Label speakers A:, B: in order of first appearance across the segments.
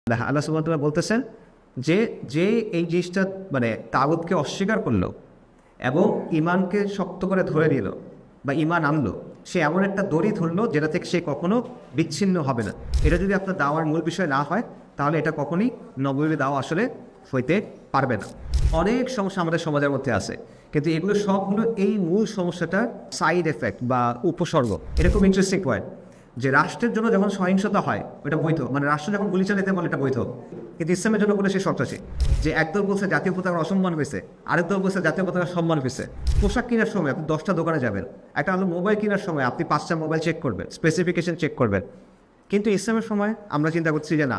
A: আল্লাহ সুবহানাহু ওয়া তাআলা বলতেছেন যে যে এই জিনিসটা মানে তাগুতকে অস্বীকার করলো এবং ইমানকে শক্ত করে ধরে নিল বা ইমান আনলো, সে এমন একটা দড়ি ধরলো যেটা থেকে সে কখনো বিচ্ছিন্ন হবে না। এটা যদি আপনার দাওয়ার মূল বিষয় না হয় তাহলে এটা কখনই নববী দাওয়া আসলে হইতে পারবে না। অনেক সমস্যা আমাদের সমাজের মধ্যে আছে, কিন্তু এগুলো সবগুলো এই মূল সমস্যাটার সাইড এফেক্ট বা উপসর্গ। এটা খুব ইন্টারেস্টিং পয়েন্ট যে রাষ্ট্রের জন্য যখন সহিংসতা হয় ওটা বৈধ, মানে রাষ্ট্র যখন গুলি চালাতে বলে এটা বৈধ, কিন্তু ইসলামের জন্য বলে সে সন্ত্রাসী। যে একদল বলছে জাতীয় পতাকার অসম্মান হয়েছে, আরেক দল বলছে জাতীয় পতাকার সম্মান হয়েছে। পোশাক কেনার সময় আপনি 10টা দোকানে যাবেন, একটা হলো মোবাইল কেনার সময় আপনি 5টা মোবাইল চেক করবেন, স্পেসিফিকেশন চেক করবেন। কিন্তু ইসলামের সময় আমরা চিন্তা করছি যে না,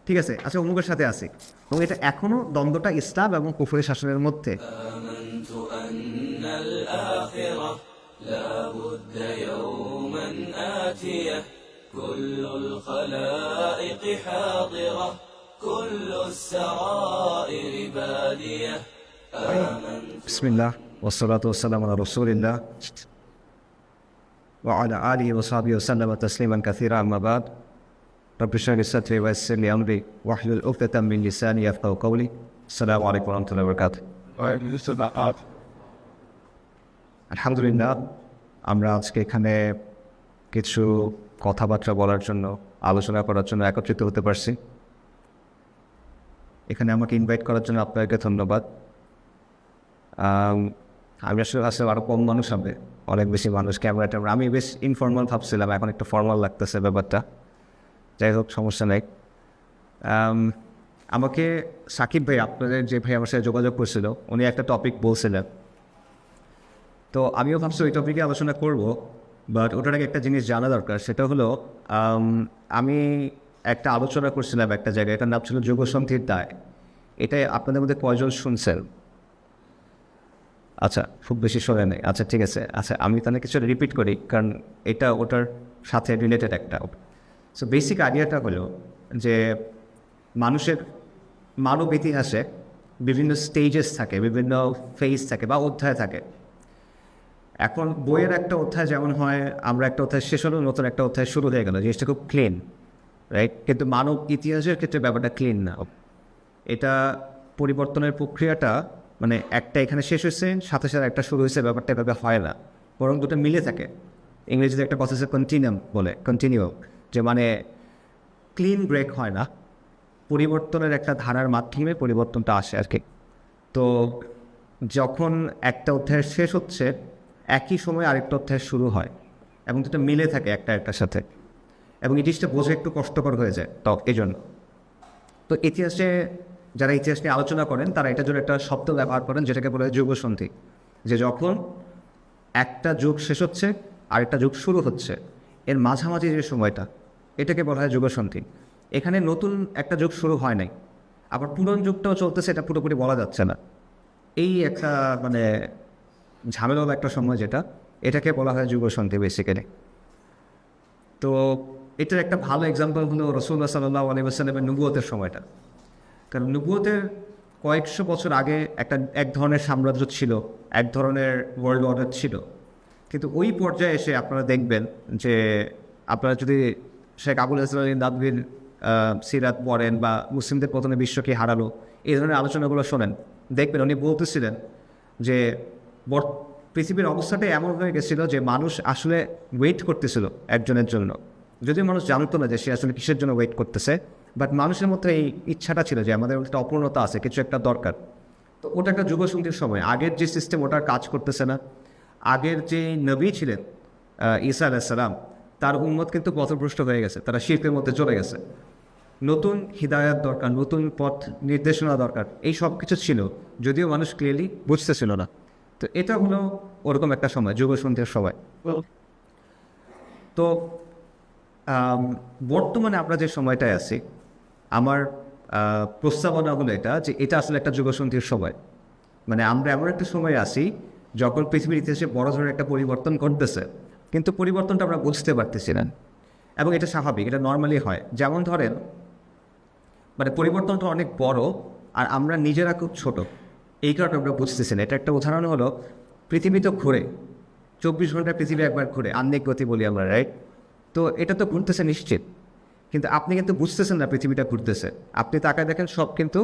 A: ঠিক আছে, আচ্ছা অমুকের সাথে আসি। এবং এটা এখনও দ্বন্দ্বটা ইসলাম এবং কুফরি শাসনের মধ্যে।
B: لا بد يوما آتية كل الخلائق حاضرة كل السرائر بادية
A: بسم الله والصلاة والسلام على رسول الله وعلى آله وصحبه وسلم تسليما كثيرا. أما بعد رب اشرح لي صدري ويسر لي أمري واحلل عقدة من لساني يفقهوا قولي. السلام عليكم ورحمة الله وبركاته. আলহামদুলিল্লাহ, আমরা আজকে এখানে কিছু কথাবার্তা বলার জন্য, আলোচনা করার জন্য একত্রিত হতে পারছি। এখানে আমাকে ইনভাইট করার জন্য আপনাকে ধন্যবাদ। আমি আসলে আরও কম মানুষ হবে, অনেক বেশি মানুষ ক্যামেরাটা, আমি বেশ ইনফর্মাল ভাবছিলাম, এখন একটু ফর্মাল লাগতেছে ব্যাপারটা। যাই হোক, সমস্যা নেই। আমাকে সাকিব ভাই, আপনাদের যে ভাই আমার সাথে যোগাযোগ করছিল, উনি একটা টপিক বলছিলেন, তো আমিও ভাবছি ওই টপিকে আলোচনা করব। বাট ওটার আগে একটা জিনিস জানা দরকার, সেটা হলো আমি একটা আলোচনা করছিলাম একটা জায়গায়, এটার নাম ছিল যুগসন্ধির দায়। এটা আপনাদের মধ্যে কয়জন শুনছেন? আচ্ছা, খুব বেশি শোনে নেই। আচ্ছা, ঠিক আছে। আচ্ছা, আমি তাহলে কিছু রিপিট করি, কারণ এটা ওটার সাথে রিলেটেড একটা। সো বেসিক আইডিয়াটা হলো যে মানুষের মানব ইতিহাসে বিভিন্ন স্টেজেস থাকে, বিভিন্ন ফেজ থাকে বা অধ্যায় থাকে। এখন বইয়ের একটা অধ্যায় যেমন হয়, আমরা একটা অধ্যায় শেষ হলো, নতুন একটা অধ্যায় শুরু হয়ে গেল, জিনিসটা খুব ক্লিন, রাইট? কিন্তু মানব ইতিহাসের ক্ষেত্রে ব্যাপারটা ক্লিন না। এটা পরিবর্তনের প্রক্রিয়াটা মানে একটা এখানে শেষ হয়েছে, সাথে সাথে একটা শুরু হয়েছে, ব্যাপারটা এভাবে হয় না, বরং দুটো মিলে থাকে। ইংরেজিতে একটা কথা আছে কন্টিনিউম বলে, কন্টিনিউ, যে মানে ক্লিন ব্রেক হয় না, পরিবর্তনের একটা ধারার মাধ্যমে পরিবর্তনটা আসে আর কি। তো যখন একটা অধ্যায় শেষ হচ্ছে, একই সময় আরেকটা অধ্যায় শুরু হয় এবং দুটো মিলে থাকে একটা একটার সাথে, এবং এই জিনিসটা বোঝা একটু কষ্টকর হয়ে যায়। তো এই জন্য তো ইতিহাসে যারা ইতিহাস নিয়ে আলোচনা করেন তারা এটার জন্য একটা শব্দ ব্যবহার করেন যেটাকে বলে হয় যুগসন্ধি। যে যখন একটা যুগ শেষ হচ্ছে আরেকটা যুগ শুরু হচ্ছে, এর মাঝামাঝি যে সময়টা, এটাকে বলা হয় যুগসন্ধি। এখানে নতুন একটা যুগ শুরু হয় নাই, আবার পুরনো যুগটাও চলতেছে, এটা পুরোপুরি বলা যাচ্ছে না। এই একটা মানে ঝামেলার একটা সময়, যেটা এটাকে বলা হয় যুগসন্ধি বেসিক্যালি। তো এটার একটা ভালো এক্সাম্পল হলো রাসূলুল্লাহ সাল্লাল্লাহু আলাইহি ওয়াসাল্লামের নবুয়তের সময়টা। কারণ নবুয়তের কয়েকশো বছর আগে এক ধরনের সাম্রাজ্য ছিল, এক ধরনের ওয়ার্ল্ড অর্ডার ছিল, কিন্তু ওই পর্যায়ে এসে আপনারা দেখবেন যে আপনারা যদি শেখ আবুল হাসান আলী নাদভীর সিরাত পড়েন বা মুসলিমদের প্রথমে বিশ্বকে হারালো, এই ধরনের আলোচনাগুলো শোনেন, দেখবেন উনি বলতেছিলেন যে পৃথিবীর অবস্থাটাই এমন হয়ে গেছিলো যে মানুষ আসলে ওয়েট করতেছিল একজনের জন্য, যদিও মানুষ জানতো না যে সে আসলে কিসের জন্য ওয়েট করতেছে, বাট মানুষের মধ্যে এই ইচ্ছাটা ছিল যে আমাদের একটা অপূর্ণতা আছে, কিছু একটা দরকার। তো ওটা একটা যুগসন্ধির সময়। আগের যে সিস্টেম ওটার কাজ করতেছে না। আগের যে নবী ছিলেন ঈসা আলাইহিস সালাম, তার উম্মত কিন্তু পথভ্রষ্ট হয়ে গেছে, তারা শিরকের মধ্যে চলে গেছে। নতুন হিদায়াত দরকার, নতুন পথ নির্দেশনা দরকার, এই সব কিছু ছিল, যদিও মানুষ ক্লিয়ারলি বুঝতেছিল না। তো এটা হলো ওরকম একটা সময়, যুগসন্ধির সময়। তো বর্তমানে আমরা যে সময়টায় আছি, আমার প্রস্তাবনা হলো এটা, যে এটা আসলে একটা যুগসন্ধির সময়। মানে আমরা এমন একটা সময় আছি যখন পৃথিবীর ইতিহাসে বড় ধরনের একটা পরিবর্তন ঘটতেছে, কিন্তু পরিবর্তনটা আমরা বুঝতে পারতেছি না, এবং এটা স্বাভাবিক, এটা নর্মালি হয়। যেমন ধরেন, মানে পরিবর্তনটা অনেক বড় আর আমরা নিজেরা খুব ছোট, এই কারণে আমরা বুঝতেছি না। এটা একটা উদাহরণ হলো, পৃথিবী তো ঘুরে, 24 ঘন্টায় পৃথিবী একবার ঘুরে, আহ্নিক গতি বলি আমরা, রাইট? তো এটা তো ঘুরতেছে নিশ্চিত, কিন্তু আপনি কিন্তু বুঝতেছেন না পৃথিবীটা ঘুরতেছে। আপনি তাকায় দেখেন সব কিন্তু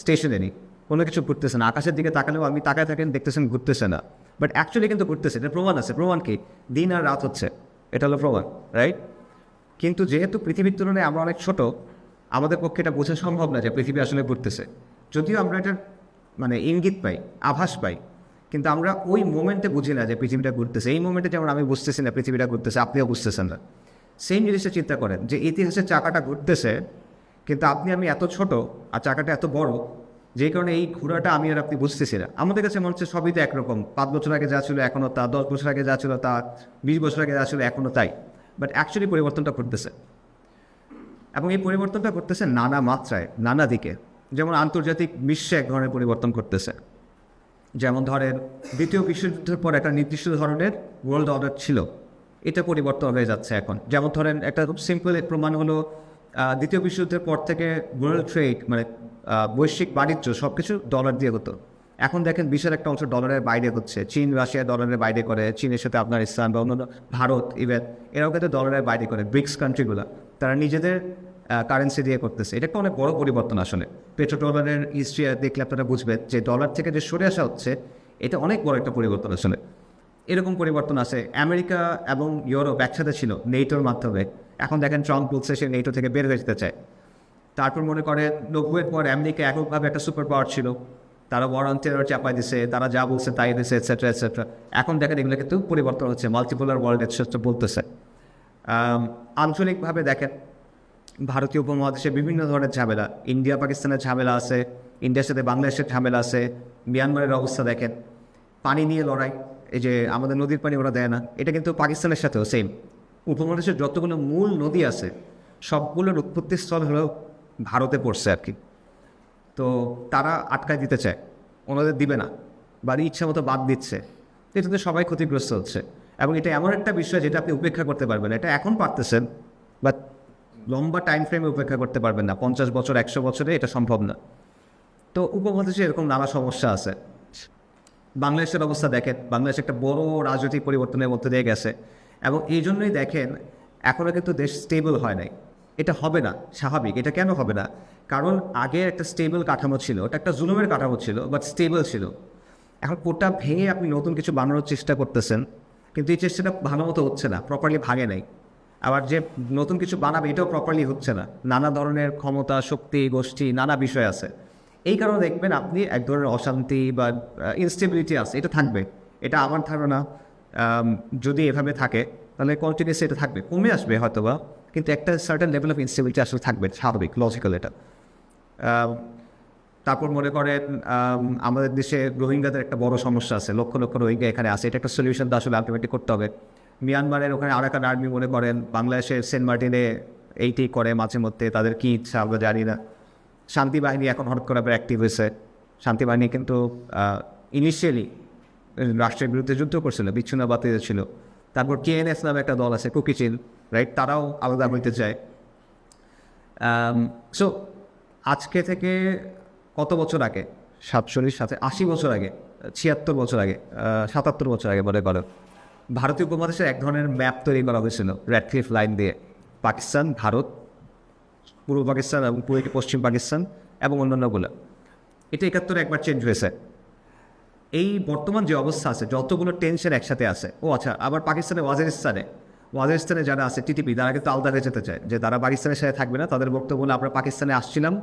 A: স্টেশনারি, কোনো কিছু ঘুরতেছে না। আকাশের দিকে তাকালেও আপনি তাকায় থাকেন, দেখতেছেন ঘুরতেছে না, বাট অ্যাকচুয়ালি কিন্তু ঘুরতেছে। এটা প্রমাণ আছে। প্রমাণ কি? দিন আর রাত হচ্ছে, এটা হলো প্রমাণ, রাইট? কিন্তু যেহেতু পৃথিবীর তুলনায় আমরা অনেক ছোট, আমাদের পক্ষে এটা বোঝা সম্ভব না যে পৃথিবী আসলে ঘুরতেছে। যদিও আমরা এটার মানে ইঙ্গিত পাই, আভাস পাই, কিন্তু আমরা ওই মোমেন্টে বুঝি না যে পৃথিবীটা ঘুরতেছে। এই মোমেন্টে যেমন আমি বুঝতেছি না পৃথিবীটা ঘুরতেছে, আপনিও বুঝতেছেন না। সেম জিনিসটা চিন্তা করেন যে ইতিহাসের চাকাটা ঘুরতেছে, কিন্তু আমি এত ছোট আর চাকাটা এত বড়, যেই কারণে এই ঘোরাটা আমি আর আপনি বুঝতেছি না। আমাদের কাছে মনে হচ্ছে সবই তো একরকম, 5 বছর আগে যা ছিল এখনও তা, 10 বছর আগে যা ছিল তা, 20 বছর আগে যা ছিল এখনও তাই। বাট অ্যাকচুয়ালি পরিবর্তনটা ঘটতেছে, এবং এই পরিবর্তনটা করতেছে নানা মাত্রায়, নানা দিকে। যেমন আন্তর্জাতিক বিশ্বে এক ধরনের পরিবর্তন করতেছে। যেমন ধরেন দ্বিতীয় বিশ্বযুদ্ধের পর একটা নির্দিষ্ট ধরনের ওয়ার্ল্ড অর্ডার ছিল, এটা পরিবর্তন হয়ে যাচ্ছে এখন। যেমন ধরেন একটা খুব সিম্পল প্রমাণ হলো দ্বিতীয় বিশ্বযুদ্ধের পর থেকে ওয়ার্ল্ড ট্রেড মানে বৈশ্বিক বাণিজ্য সব কিছু ডলার দিয়ে হতো। এখন দেখেন বিশ্বের একটা অংশ ডলারের বাইরে হচ্ছে। চীন রাশিয়া ডলারের বাইরে করে, চীনের সাথে আফগানিস্তান বা অন্যান্য ভারত ইভেন এরাও কিন্তু ডলারের বাইরে করে। ব্রিক্স কান্ট্রিগুলো তারা নিজেদের কারেন্সি দিয়ে করতেছে। এটা একটা অনেক বড় পরিবর্তন আসলে। পেট্রো ডলারের হিস্ট্রি দেখলে আপনারা বুঝবেন যে ডলার থেকে যে সরে আসা হচ্ছে, এটা অনেক বড় একটা পরিবর্তন আসলে। এরকম পরিবর্তন আছে। আমেরিকা এবং ইউরোপ একসাথে ছিল নেটোর মাধ্যমে, এখন দেখেন ট্রাম্প বলছে সে নেটো থেকে বের হয়ে যেতে চায়। তারপর মনে করে 90-এর পর আমেরিকা এককভাবে একটা সুপার পাওয়ার ছিল, তারা ওয়ার অন টেরর চাপাই দিছে, তারা যা বলছে তাই দিছে, এটসেট্রা এটসেট্রা। এখন দেখেন এগুলো কিন্তু পরিবর্তন হচ্ছে, মাল্টিপোলার ওয়ার্ল্ড এটসেট্রা বলতেছে। আঞ্চলিকভাবে দেখেন ভারতীয় উপমহাদেশে বিভিন্ন ধরনের ঝামেলা, ইন্ডিয়া পাকিস্তানের ঝামেলা আছে, ইন্ডিয়ার সাথে বাংলাদেশের ঝামেলা আছে, মিয়ানমারের অবস্থা দেখেন, পানি নিয়ে লড়াই, এই যে আমাদের নদীর পানি ওরা দেয় না, এটা কিন্তু পাকিস্তানের সাথেও সেম। উপমহাদেশের যতগুলো মূল নদী আছে সবগুলোর উৎপত্তিস্থল হলো ভারতে পড়ছে আর কি। তো তারা আটকায় দিতে চায়, ওনাদের দিবে না, বা ইচ্ছা মতো বাদ দিচ্ছে। এটাতে সবাই ক্ষতিগ্রস্ত হচ্ছে। এবং এটা এমন একটা বিষয় যেটা আপনি উপেক্ষা করতে পারবেন, এটা এখন পারতেছেন, বাট লম্বা টাইম ফ্রেমে উপেক্ষা করতে পারবেন না। 50 বছর 100 বছরে এটা সম্ভব না। তো উপমহাদেশে এরকম নানা সমস্যা আছে। বাংলাদেশের অবস্থা দেখেন, বাংলাদেশ একটা বড় রাজনৈতিক পরিবর্তনের মধ্যে দিয়ে গেছে, এবং এই জন্যই দেখেন এখনও কিন্তু দেশ স্টেবল হয় নাই। এটা হবে না, স্বাভাবিক। এটা কেন হবে না? কারণ আগে একটা স্টেবল কাঠামো ছিল, ওটা একটা জুলুমের কাঠামো ছিল, বাট স্টেবল ছিল। এখন ওটা ভেঙে আপনি নতুন কিছু বানানোর চেষ্টা করতেছেন, কিন্তু এই চেষ্টাটা ভালো মতো হচ্ছে না, প্রপারলি ভাঙে নাই। আবার যে নতুন কিছু বানাবে এটাও প্রপারলি হচ্ছে না। নানা ধরনের ক্ষমতা, শক্তি, গোষ্ঠী, নানা বিষয় আছে। এই কারণে দেখবেন আপনি এক ধরনের অশান্তি বা ইনস্টেবিলিটি আছে, এটা থাকবে। এটা আমার ধারণা যদি এভাবে থাকে তাহলে কন্টিনিউসলি এটা থাকবে, কমে আসবে হয়তো বা, কিন্তু একটা সার্টেন লেভেল অফ ইনস্টেবিলিটি আসলে থাকবে, স্বাভাবিক, লজিক্যাল এটা। তারপর মনে করেন আমাদের দেশে রোহিঙ্গাদের একটা বড় সমস্যা আছে, লক্ষ লক্ষ রোহিঙ্গা এখানে আছে। এটা একটা সলিউশন তো আসলে আলটিমেটলি করতে হবে। মিয়ানমারের ওখানে আরাকান আর্মি মনে করেন বাংলাদেশের সেন্ট মার্টিনে এইটি করে মাঝে মধ্যে, তাদের কী ইচ্ছা আমরা জানি না। শান্তি বাহিনী এখন হঠাৎ করে আবার অ্যাক্টিভ হয়েছে। শান্তি বাহিনী কিন্তু ইনিশিয়ালি রাষ্ট্রের বিরুদ্ধে যুদ্ধ করছিল, বিচ্ছিন্নতাবাদীদের ছিল। তারপর কেএনএস নামে একটা দল আছে, কুকিচিল, রাইট, তারাও আলাদা হইতে চায়। সো আজকে থেকে কত বছর আগে, 80 বছর আগে, 76 বছর আগে, 77 বছর আগে বলে গেল, ভারতীয় উপমহাদেশের এক ধরনের ম্যাপ তৈরি করা হয়েছিল রেডক্লিফ লাইন দিয়ে। পাকিস্তান, ভারত, পূর্ব পাকিস্তান এবং পশ্চিম পাকিস্তান এবং অন্যান্যগুলো। এটা 71-এ একবার চেঞ্জ হয়েছে। এই বর্তমান যে অবস্থা আছে, যতগুলো টেনশন একসাথে আছে। ও আচ্ছা, আবার পাকিস্তানে ওয়াজিরিস্তানে যারা আছে টিটিপি, তারা কিন্তু আলাদা হয়ে যেতে চায়, যে তারা পাকিস্তানের সাথে থাকবে না। তাদের বক্তব্য হলো আমরা পাকিস্তানে আসছিলাম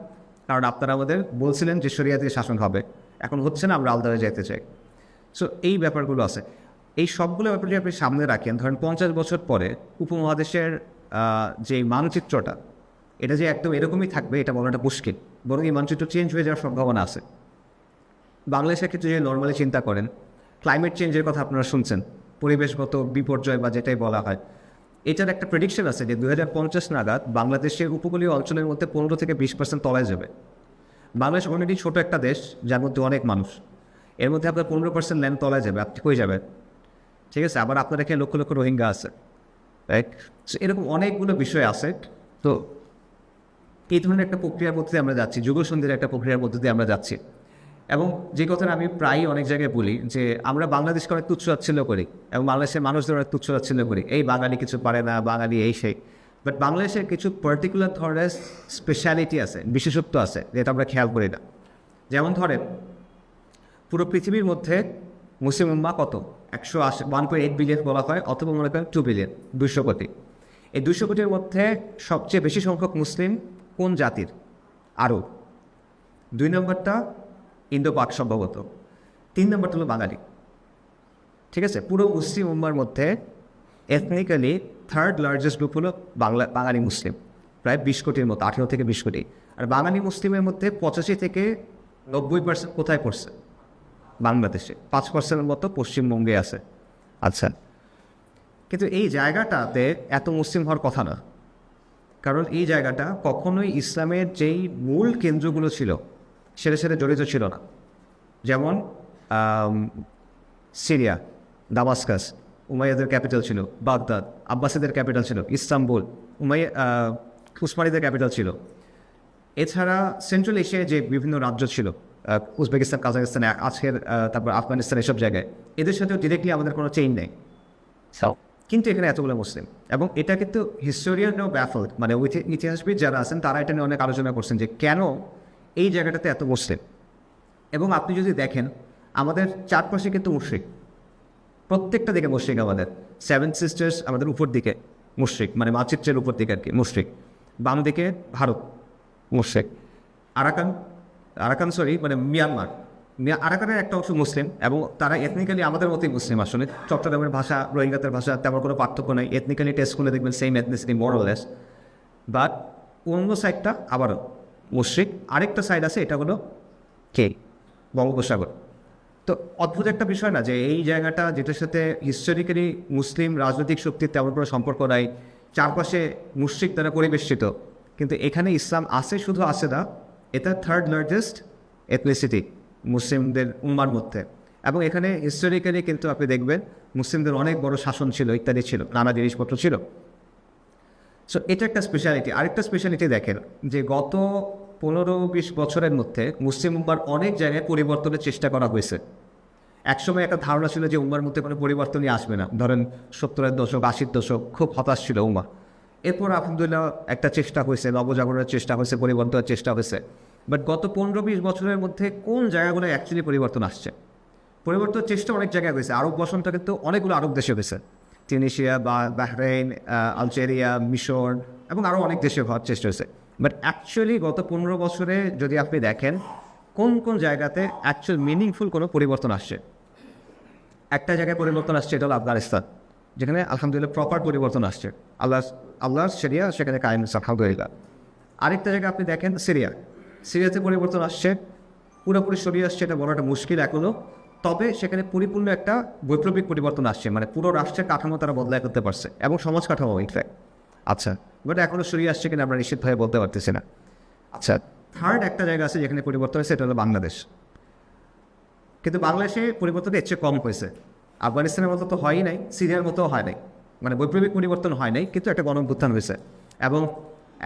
A: কারণ আপনারা আমাদের বলছিলেন যে শরিয়াতে শাসন হবে, এখন হচ্ছে না, আমরা আলাদা হয়ে যেতে চাই। সো এই ব্যাপারগুলো আছে। এই সবগুলো ব্যাপার যদি আপনি সামনে রাখেন, ধরেন 50 বছর পরে উপমহাদেশের যে মানচিত্রটা, এটা যে একদম এরকমই থাকবে এটা বলাটা মুশকিল, বরং এই মানচিত্র চেঞ্জ হয়ে যাওয়ার সম্ভাবনা আছে। বাংলাদেশের ক্ষেত্রে যদি নর্মালি চিন্তা করেন, ক্লাইমেট চেঞ্জের কথা আপনারা শুনছেন, পরিবেশগত বিপর্যয় বা যেটাই বলা হয়, এটার একটা প্রেডিকশন আছে যে 2050 নাগাদ বাংলাদেশের উপকূলীয় অঞ্চলের মধ্যে 15 থেকে 20% তলায় যাবে। বাংলাদেশ অলরেডি ছোটো একটা দেশ, যার মধ্যে অনেক মানুষ, এর মধ্যে আপনার 15% ল্যান্ড তলায় যাবে, আপনি কই যাবেন? ঠিক আছে, আবার আপনার এখানে লক্ষ লক্ষ রোহিঙ্গা আছে, রাইট? সো এরকম অনেকগুলো বিষয় আছে। তো এই ধরনের একটা প্রক্রিয়ার মধ্যে দিয়ে আমরা যাচ্ছি, যুগসন্ধির একটা প্রক্রিয়ার মধ্যে দিয়ে আমরা যাচ্ছি। এবং যে কথাটা আমি প্রায়ই অনেক জায়গায় বলি, যে আমরা বাংলাদেশকে অনেক তুচ্ছ তাচ্ছিল্য করি এবং বাংলাদেশের মানুষদের অনেক তুচ্ছ তাচ্ছিল্য করি, এই বাঙালি কিছু পারে না, বাঙালি এই সেই। বাট বাংলাদেশের কিছু পার্টিকুলার ধরনের স্পেশালিটি আছে, বিশেষত্ব আছে, যেটা আমরা খেয়াল করি না। যেমন ধরেন, পুরো পৃথিবীর মধ্যে মুসলিম উম্মাহ কত? 1.8 বিলিয়ন বলা হয়, অথবা মনে করেন 2 বিলিয়ন, 200 কোটি। এই 200 কোটির মধ্যে সবচেয়ে বেশি সংখ্যক মুসলিম কোন জাতির? আরব। 2 নম্বরটা ইন্দো পাক সম্ভবত। 3 নম্বরটা হলো বাঙালি। ঠিক আছে, পুরো মুসলিম উম্মার মধ্যে এথনিক্যালি থার্ড লার্জেস্ট গ্রুপ হলো বাঙালি মুসলিম, প্রায় 20 কোটির মতো, 18 থেকে 20 কোটি। আর বাঙালি মুসলিমের মধ্যে 85 থেকে 90% কোথায় পড়ছে? বাংলাদেশে। 5%-এর মতো পশ্চিমবঙ্গে আছে। আচ্ছা, কিন্তু এই জায়গাটাতে এত মুসলিম হওয়ার কথা না, কারণ এই জায়গাটা কখনোই ইসলামের যেই মূল কেন্দ্রগুলো ছিল সেটার সাথে জড়িত ছিল না। যেমন সিরিয়া, দামাস্কাস, উমাইয়াদের ক্যাপিটাল ছিল বাগদাদ, আব্বাসীদের ক্যাপিটাল ছিল ইস্তাম্বুল, উসমানীদের ক্যাপিটাল ছিল। এছাড়া সেন্ট্রাল এশিয়ায় যে বিভিন্ন রাজ্য ছিল, উজবেকিস্তান, কাজাকিস্তান, আজকের তারপর আফগানিস্তান, এসব জায়গায়, এদের সাথেও ডিরেক্টলি আমাদের কোনো চেইন নেই। কিন্তু এখানে এতগুলো মুসলিম, এবং এটা কিন্তু হিস্টোরিয়ানও ব্যাফল্ড, মানে ইতিহাসবিদ যারা আছেন তারা এটা নিয়ে অনেক আলোচনা করছেন যে কেন এই জায়গাটাতে এত মুসলিম। এবং আপনি যদি দেখেন আমাদের চারপাশে কিন্তু মুশরিক, প্রত্যেকটা দিকে মুশরিক। আমাদের 7 সিস্টার্স আমাদের উপর দিকে মুশরিক, মানে মানচিত্রের উপর দিকে আর কি মুশরিক। বাম দিকে ভারত মুশরিক, মানে মিয়ানমার, আরাকানের একটা অংশ মুসলিম, এবং তারা এথনিক্যালি আমাদের মতোই মুসলিম। আসলে চট্টগ্রামের ভাষা, রোহিঙ্গাদের ভাষা তেমন কোনো পার্থক্য নেই। এথনিক্যালি টেস্ট করলে দেখবেন সেম এথনিসিটি মোরলেস। বাট অন্য সাইডটা আবারও মুশরিক। আরেকটা সাইড আছে, এটা হলো বঙ্গোপসাগর। তো অদ্ভুত একটা বিষয় না যে এই জায়গাটা, যেটার সাথে হিস্টোরিক্যালি মুসলিম রাজনৈতিক শক্তির তেমন কোনো সম্পর্ক নাই, চারপাশে মুশরিক দ্বারা পরিবেষ্টিত, কিন্তু এখানে ইসলাম আছে, শুধু আছে না, এটা থার্ড লার্জেস্ট এথনিসিটি মুসলিমদের উম্মার মধ্যে। এবং এখানে হিস্টোরিক্যালি কিন্তু আপনি দেখবেন মুসলিমদের অনেক বড় শাসন ছিল, ইত্যাদি ছিল, নানা জিনিসপত্র ছিল। সো এটা একটা স্পেশালিটি। আরেকটা স্পেশালিটি দেখেন যে গত 15-20 বছরের মধ্যে মুসলিম উম্মার অনেক জায়গায় পরিবর্তনের চেষ্টা করা হয়েছে। একসময় একটা ধারণা ছিল যে উম্মার মধ্যে কোনো পরিবর্তনই আসবে না, ধরেন 70-এর দশক, 80-র দশক খুব হতাশ ছিল উম্মা। এরপর আলহামদুলিল্লাহ একটা চেষ্টা হয়েছে, নবজাগরণের চেষ্টা হয়েছে, পরিবর্তনের চেষ্টা হয়েছে। বাট গত 15-20 বছরের মধ্যে কোন জায়গাগুলো অ্যাকচুয়ালি পরিবর্তন আসছে? পরিবর্তনের চেষ্টা অনেক জায়গায় হয়েছে। আরব বসনটা কিন্তু অনেকগুলো আরব দেশে হয়েছে, তিউনিসিয়া, বাহরাইন, আলজেরিয়া, মিশর, এবং আরও অনেক দেশে হওয়ার চেষ্টা হয়েছে। বাট অ্যাকচুয়ালি গত 15 বছরে যদি আপনি দেখেন কোন কোন জায়গাতে অ্যাকচুয়াল মিনিংফুল কোনো পরিবর্তন আসছে, একটা জায়গায় পরিবর্তন আসছে, এটা হলো আফগানিস্তান, যেখানে আলহামদুলিল্লাহ প্রপার পরিবর্তন আসছে, আল্লাহর শরিয়া সেখানে কায়েম হচ্ছে আলহামদুলিল্লাহ। আরেকটা জায়গায় আপনি দেখেন সিরিয়াতে পরিবর্তন আসছে, পুরোপুরি সরিয়ে আসছে এটা বলাটা মুশকিল এখনও, তবে সেখানে পরিপূর্ণ একটা বৈপ্লবিক পরিবর্তন আসছে, মানে পুরো রাষ্ট্রের কাঠামো তারা বদলায় করতে পারছে, এবং সমাজ কাঠামো ইনফ্যাক্ট। আচ্ছা, বাট এখনও সরিয়ে আসছে কিনা আমরা নিশ্চিতভাবে বলতে পারতেছি না। আচ্ছা, থার্ড একটা জায়গা আছে যেখানে পরিবর্তন হয়েছে, এটা হলো বাংলাদেশ। কিন্তু বাংলাদেশে পরিবর্তনটা এর চেয়ে কম হয়েছে। আফগানিস্তানের মতো তো হয়ই নাই, সিরিয়ার মতো হয় নাই, মানে বৈপ্লবিক পরিবর্তন হয় নাই, কিন্তু একটা গণঅভ্যুত্থান হয়েছে, এবং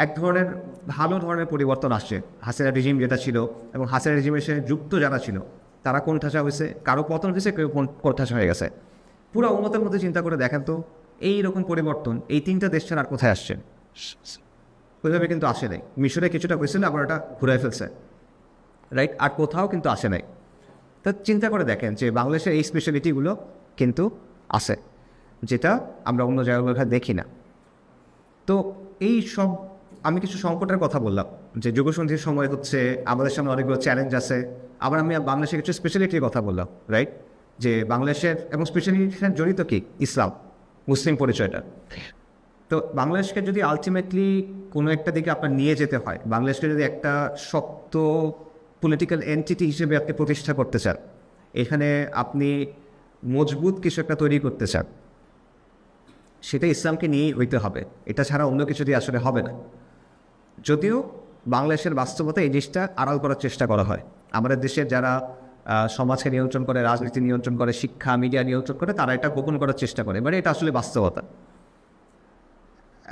A: এক ধরনের ভালো ধরনের পরিবর্তন আসছে। হাসিনা রেজিম যেটা ছিল, এবং হাসিনা রেজিমের সাথে যুক্ত যারা ছিল তারা কোণঠাসা হয়েছে, কারো পতন হয়েছে, কেউ কোণঠাসা হয়ে গেছে। পুরো উম্মতের মধ্যে চিন্তা করে দেখেন তো, এইরকম পরিবর্তন এই 3টা দেশ ছাড়া আর কোথায় আসছে? ওইভাবে কিন্তু আসে নাই। মিশরে কিছুটা হয়েছিল, আবার ওটা ঘুরাই ফেলছে, রাইট? আর কোথাও কিন্তু আসে নাই। তা চিন্তা করে দেখেন যে বাংলাদেশের এই স্পেশালিটিগুলো কিন্তু আছে, যেটা আমরা অন্য জায়গাগুলো দেখি না। তো এই সব আমি কিছু সংকটের কথা বললাম, যে যুগসন্ধির সময় হচ্ছে, আমাদের সামনে অনেকগুলো চ্যালেঞ্জ আছে। আবার আমি বাংলাদেশের কিছু স্পেশালিটির কথা বললাম, রাইট? যে বাংলাদেশের এবং স্পেশালিটির জড়িত কি ইসলাম, মুসলিম পরিচয়টা। তো বাংলাদেশকে যদি আলটিমেটলি কোনো একটা দিকে আপনার নিয়ে যেতে হয়, বাংলাদেশকে যদি একটা শক্ত পলিটিক্যাল এন্টিটি হিসেবে আপনি প্রতিষ্ঠা করতে চান, এখানে আপনি মজবুত কিছু একটা তৈরি করতে চান, সেটা ইসলামকে নিয়েই হইতে হবে। এটা ছাড়া অন্য কিছু দিয়ে আসলে হবে না। যদিও বাংলাদেশের বাস্তবতা এই জিনিসটা আড়াল করার চেষ্টা করা হয়। আমাদের দেশের যারা সমাজকে নিয়ন্ত্রণ করে, রাজনীতি নিয়ন্ত্রণ করে, শিক্ষা মিডিয়া নিয়ন্ত্রণ করে, তারা এটা গোপন করার চেষ্টা করে, মানে এটা আসলে বাস্তবতা।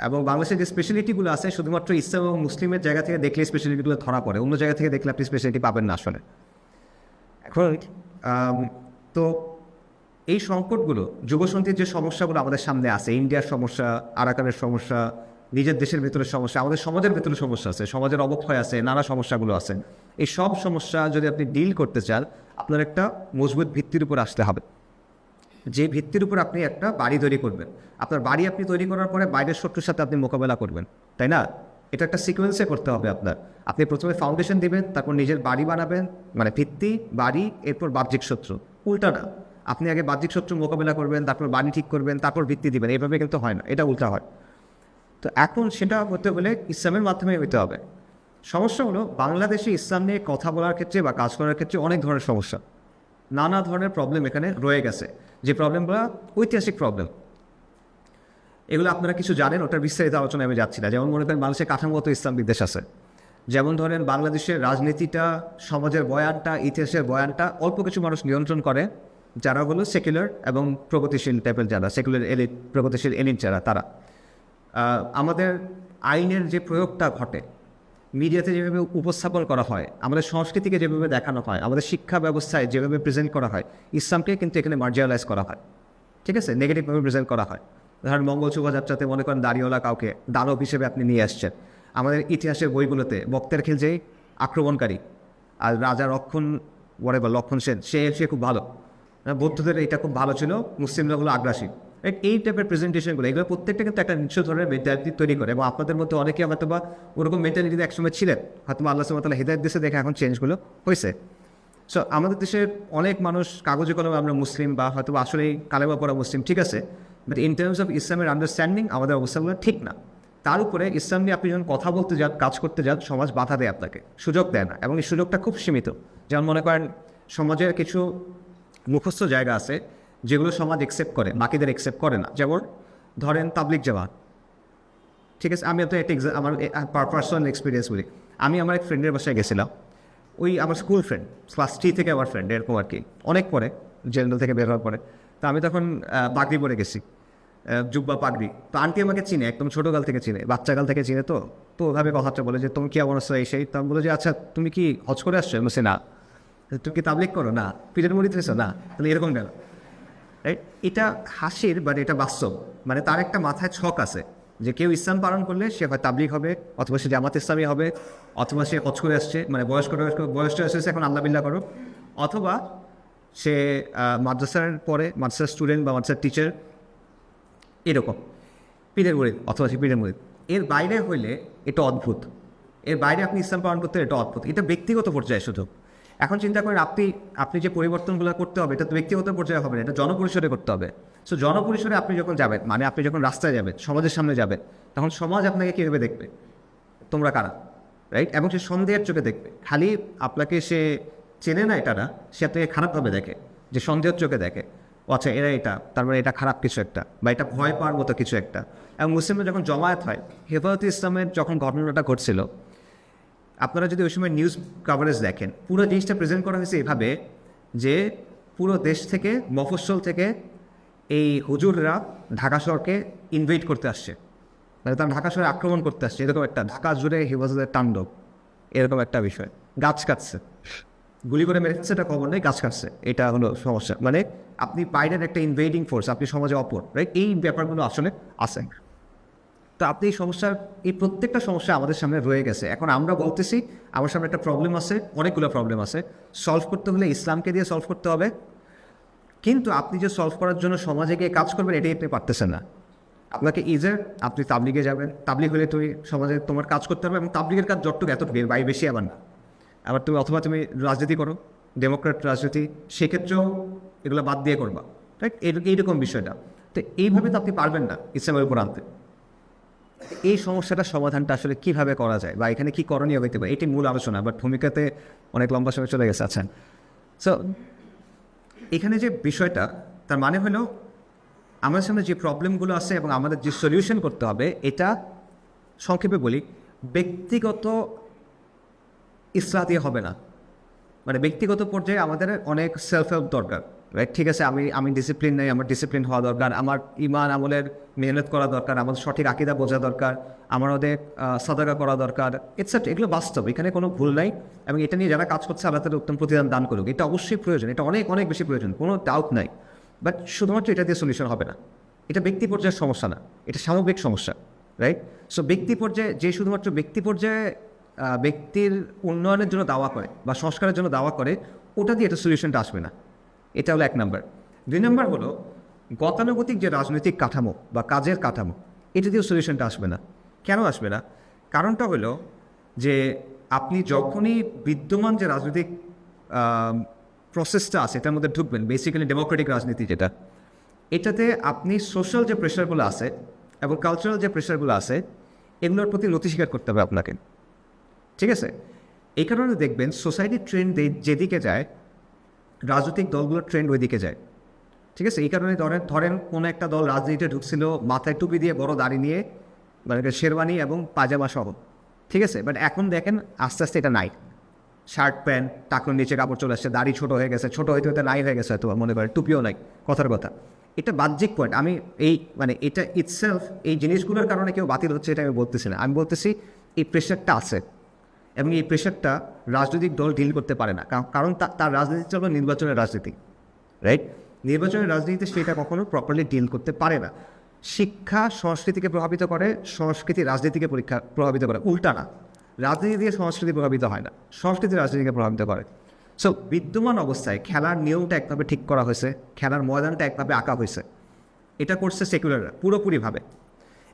A: এবং বাংলাদেশের যে স্পেশালিটিগুলো আছে, শুধুমাত্র ইসলাম এবং মুসলিমের জায়গা থেকে দেখলে স্পেশালিটিগুলো ধরা পড়ে, অন্য জায়গা থেকে দেখলে আপনি স্পেশালিটি পাবেন না আসলে। এখন তো এই সংকটগুলো, যুগসন্ধির যে সমস্যাগুলো আমাদের সামনে আছে, ইন্ডিয়ার সমস্যা, আরাকানের সমস্যা, নিজের দেশের ভেতরে সমস্যা, আমাদের সমাজের ভেতরে সমস্যা আছে, সমাজের অবক্ষয় আছে, নানা সমস্যাগুলো আছে। এই সব সমস্যা যদি আপনি ডিল করতে চান, আপনার একটা মজবুত ভিত্তির উপর আসতে হবে, যে ভিত্তির উপর আপনি একটা বাড়ি তৈরি করবেন। আপনার বাড়ি আপনি তৈরি করার পরে বাইরের শত্রুর সাথে আপনি মোকাবেলা করবেন, তাই না? এটা একটা সিকোয়েন্সে করতে হবে আপনার। আপনি প্রথমে ফাউন্ডেশন দিবেন, তারপর নিজের বাড়ি বানাবেন, মানে ভিত্তি, বাড়ি, এরপর বাহ্যিক শত্রু। উল্টা না, আপনি আগে বাহ্যিক শত্রু মোকাবেলা করবেন, তারপর বাড়ি ঠিক করবেন, তারপর ভিত্তি দিবেন। এইভাবে কিন্তু হয় না, এটা উল্টা হয়। তো এখন সেটা হতে হলে ইসলামের মাধ্যমে হইতে হবে। সমস্যা হলো বাংলাদেশে ইসলাম নিয়ে কথা বলার ক্ষেত্রে বা কাজ করার ক্ষেত্রে অনেক ধরনের সমস্যা, নানা ধরনের প্রবলেম এখানে রয়ে গেছে, যে প্রবলেমগুলো ঐতিহাসিক প্রবলেম। এগুলো আপনারা কিছু জানেন, ওটার বিস্তারিত আলোচনায় আমি যাচ্ছি না। যেমন মনে করেন বাংলাদেশের কাঠামোগত ইসলাম বিদ্বেষ আছে, যেমন ধরেন বাংলাদেশের রাজনীতিটা, সমাজের বয়ানটা, ইতিহাসের বয়ানটা অল্প কিছু মানুষ নিয়ন্ত্রণ করে, যারা হলো সেকুলার এবং প্রগতিশীল টাইপের, যারা সেকুলার এলিট, প্রগতিশীল এলিট যারা, তারা। আমাদের আইনের যে প্রয়োগটা ঘটে, মিডিয়াতে যেভাবে উপস্থাপন করা হয়, আমাদের সংস্কৃতিকে যেভাবে দেখানো হয়, আমাদের শিক্ষা ব্যবস্থায় যেভাবে প্রেজেন্ট করা হয়, ইসলামকে কিন্তু এখানে মার্জিয়ালাইজ করা হয়, ঠিক আছে, নেগেটিভভাবে প্রেজেন্ট করা হয়। ধরেন মঙ্গল শোভাযাত্রাতে মনে করেন দাড়িওয়ালা কাউকে দানব হিসেবে আপনি নিয়ে আসছেন। আমাদের ইতিহাসের বইগুলোতে বক্তের খেল যেই আক্রমণকারী, আর রাজা লক্ষণ সেন, সে খুব ভালো, বৌদ্ধদের এটা খুব ভালো ছিল, মুসলিমরা হলো আগ্রাসী। এই টাইপের প্রেজেন্টেশনগুলো, এগুলো প্রত্যেকটা কিন্তু একটা নিশ্চিত ধরনের মেন্টালিটি তৈরি করে, এবং আপনাদের মধ্যে অনেকে হয়তো বা ওরকম মেন্টালিটিতে একসময় ছিলেন, হয়তো আল্লাহ সুবহানাহু ওয়া তাআলা হিদায়াত দিয়েছে দেখে এখন চেঞ্জগুলো হয়েছে। সো আমাদের দেশের অনেক মানুষ কাগজে কলমে আমরা মুসলিম, বা হয়তো আসলেই কালেমা পড়া মুসলিম, ঠিক আছে, বাট ইন টার্মস অফ ইসলামের আন্ডারস্ট্যান্ডিং আমাদের অবস্থাগুলো ঠিক না। তার উপরে ইসলাম নিয়ে আপনি যখন কথা বলতে যান, কাজ করতে যান, সমাজ বাধা দেয় আপনাকে, সুযোগ দেয় না, এবং এই সুযোগটা খুব সীমিত। যেমন মনে করেন সমাজের কিছু মুখস্থ জায়গা আছে যেগুলো সমাজ একসেপ্ট করে, বাকিদের একসেপ্ট করে না। যেমন ধরেন তাবলিগ জামাত, ঠিক আছে, আমি তো একটা আমার পার্সোনাল এক্সপিরিয়েন্স বলি। আমি আমার এক ফ্রেন্ডের বাসায় গেছিলাম, ওই আমার স্কুল ফ্রেন্ড, ক্লাস 3 থেকে আমার ফ্রেন্ড, এরকম আর কি, অনেক পরে, জেনারেল থেকে বের হওয়ার পরে। তো আমি তখন পাগড়ি পরে গেছি, জুব্বা পাগড়ি। তো আন্টি আমাকে চিনে, একদম ছোটোকাল থেকে চিনে, বাচ্চাকাল থেকে চিনে। তো ওভাবে কথাটা বলে যে তুমি কি এমন আসছো, এই সেই। তো আমি বলে যে আচ্ছা তুমি কি হজ করে আসছো? বলছে না। তুমি কি তাবলিগ করো? না। পীরের মুরিদ হয়েছো? না। তাহলে এরকম কেন? রাইট, এটা হাসির, বাট এটা বাস্তব। মানে তার একটা মাথায় ছক আছে যে কেউ ইসলাম পালন করলে সে হয় তাবলিগ হবে, অথবা সে জামাত ইসলামী হবে, অথবা সে হজ করে আসছে, মানে বয়সটা এসেছে এখন আল্লাহ বিল্লাহ করো, অথবা সে মাদ্রাসার পরে মাদ্রাসার স্টুডেন্ট বা মাদ্রাসার টিচার, এরকম পীরের মুরিদ, অথবা সে পীরের মুরিদ। এর বাইরে হইলে এটা অদ্ভুত, এর বাইরে আপনি ইসলাম পালন করতে এটা অদ্ভুত। এটা ব্যক্তিগত পর্যায়ে শুধু। এখন চিন্তা করেন আপনি যে পরিবর্তনগুলো করতে হবে, এটা তো ব্যক্তিগত পর্যায়ে হবে না, এটা জনপরিসরে করতে হবে। সো জনপরিসরে আপনি যখন যাবেন, মানে আপনি যখন রাস্তায় যাবেন, সমাজের সামনে যাবেন, তখন সমাজ আপনাকে কীভাবে দেখবে, তোমরা কারা, রাইট? এবং সে সন্দেহের চোখে দেখবে। খালি আপনাকে সে চেনে না, এটা না, সে আপনাকে খারাপভাবে দেখে, যে সন্দেহের চোখে দেখে, ও আচ্ছা এরা এটা, তার মানে এটা খারাপ কিছু একটা, বা এটা ভয় পাওয়ার মতো কিছু একটা। এবং মুসলিমরা যখন জমায়েত হয়, হেফাজতে ইসলামের যখন ঘটনাটা ঘটছিল, আপনারা যদি ওই সময় নিউজ কাভারেজ দেখেন, পুরো জিনিসটা প্রেজেন্ট করা হয়েছে এভাবে যে পুরো দেশ থেকে, মফস্বল থেকে এই হুজুররা ঢাকা শহরকে ইনভেট করতে আসছে, মানে তারা ঢাকা শহরে আক্রমণ করতে আসছে, এরকম একটা, ঢাকা জুড়ে হেফাজতের তাণ্ডব, এরকম একটা বিষয়। গাছ কাটছে, গুলি করে মেরেছে, এটা খবর নেই, গাছ কাটছে, এটা হলো সমস্যা। মানে আপনি বাইরের একটা ইনভেডিং ফোর্স, আপনি সমাজে অপর, রাইট? এই ব্যাপারগুলো আসলে আছে। তো আপনি এই সমস্যার, এই প্রত্যেকটা সমস্যা আমাদের সামনে রয়ে গেছে। এখন আমরা বলতেছি আমার সামনে একটা প্রবলেম আছে, অনেকগুলো প্রবলেম আছে, সলভ করতে হলে ইসলামকে দিয়ে সলভ করতে হবে। কিন্তু আপনি যে সলভ করার জন্য সমাজে গিয়ে কাজ করবেন, এটাই আপনি পারতেছেন না। আপনাকে আপনি তাবলিগে যাবেন, তাবলিগ হলে তুমি সমাজে তোমার কাজ করতে হবে, এবং তাবলিগের কাজ যতটুকু এতটুকু, বাইরে বেশি আবার না। আবার অথবা তুমি রাজনীতি করো, ডেমোক্রেট রাজনীতি, সেক্ষেত্রেও এগুলো বাদ দিয়ে করবা, রাইট? এইরকম বিষয়টা। তো এইভাবে তো আপনি পারবেন না ইসলামের উপর আনতে। এই সমস্যাটার সমাধানটা আসলে কীভাবে করা যায়, বা এখানে কী করণীয় হইতে পারে, এটি মূল আলোচনা, বাট ভূমিকাতে অনেক লম্বা সময় চলে গেছে। আচ্ছা, সো এখানে যে বিষয়টা, তার মানে হলো আমাদের সামনে যে প্রবলেমগুলো আছে এবং আমাদের যে সলিউশন করতে হবে, এটা সংক্ষেপে বলি, ব্যক্তিগত ইসলাহ দিয়ে হবে না। মানে ব্যক্তিগত পর্যায়ে আমাদের অনেক সেলফ হেল্প দরকার, রাইট? ঠিক আছে, আমি ডিসিপ্লিন নেই, আমার ডিসিপ্লিন হওয়া দরকার, আমার ইমান আমলের মেহনত করা দরকার, আমাদের সঠিক আকীদা বোঝা দরকার, আমাদের সাদাকা করা দরকার, এটসেট্রা। এগুলো বাস্তব, এখানে কোনো ভুল নাই, এবং এটা নিয়ে যারা কাজ করছে আল্লাহ তাআলা উত্তম প্রতিদান দান করুক। এটা অবশ্যই প্রয়োজন, এটা অনেক অনেক বেশি প্রয়োজন, কোনো ডাউট নাই। বাট শুধুমাত্র এটা দিয়ে সলিউশন হবে না। এটা ব্যক্তি পর্যায়ের সমস্যা না, এটা সামগ্রিক সমস্যা। রাইট? সো ব্যক্তি পর্যায়ে যে শুধুমাত্র ব্যক্তি পর্যায়ে ব্যক্তির উন্নয়নের জন্য দাওয়া করে বা সংস্কারের জন্য দাওয়া করে, ওটা দিয়ে এটা সলিউশনটা আসবে না। এটা হলো 1 নাম্বার। 2 নাম্বার হলো গতানুগতিক যে রাজনৈতিক কাঠামো বা কাজের কাঠামো, এটা দিয়েও সলিউশনটা আসবে না। কেন আসবে না? কারণটা হলো যে আপনি যখনই বিদ্যমান যে রাজনৈতিক প্রসেসটা আছে এটার মধ্যে ঢুকবেন, বেসিক্যালি ডেমোক্রেটিক রাজনীতি যেটা, এটাতে আপনি সোশ্যাল যে প্রেশারগুলো আছে এবং কালচারাল যে প্রেশারগুলো আছে এগুলোর প্রতি নতি স্বীকার করতে হবে আপনাকে। ঠিক আছে? এই কারণে দেখবেন সোসাইটির ট্রেন্ড যেদিকে যায়, রাজনৈতিক দলগুলোর ট্রেন্ড ওই দিকে যায়। ঠিক আছে? এই কারণে ধরেন কোনো একটা দল রাজনীতিতে ঢুকছিল মাথায় টুপি দিয়ে বড় দাড়ি নিয়ে, মানে শেরওয়ানি এবং পাজামা সহ। ঠিক আছে? বাট এখন দেখেন আস্তে আস্তে এটা নাই। শার্ট প্যান্ট, টাকনুর নিচে কাপড় চলে আসছে, দাড়ি ছোটো হয়ে গেছে, ছোটো হইতে হইতে নাই হয়ে গেছে হয়তো মনে করেন, টুপিও নাই, কথার কথা। এটা বাহ্যিক পয়েন্ট। আমি এটা ইটসেলফ এই জিনিসগুলোর কারণে কেউ বাতিল হচ্ছে এটা আমি বলতেছি না। আমি বলতেছি এই প্রেশারটা আছে এবং এই প্রেশারটা রাজনৈতিক দল ডিল করতে পারে না, কারণ তার রাজনীতিটা হলো নির্বাচনের রাজনীতি, রাইট? নির্বাচনের রাজনীতিতে সেটা কখনো প্রপারলি ডিল করতে পারে না। শিক্ষা সংস্কৃতিকে প্রভাবিত করে, সংস্কৃতি রাজনীতিকে প্রভাবিত করে, উল্টা না। রাজনীতি দিয়ে সংস্কৃতি প্রভাবিত হয় না, সংস্কৃতি রাজনীতিকে প্রভাবিত করে। সো বিদ্যমান অবস্থায় খেলার নিয়মটা একভাবে ঠিক করা হয়েছে, খেলার ময়দানটা একভাবে আঁকা হয়েছে, এটা করছে সেকুলাররা পুরোপুরিভাবে।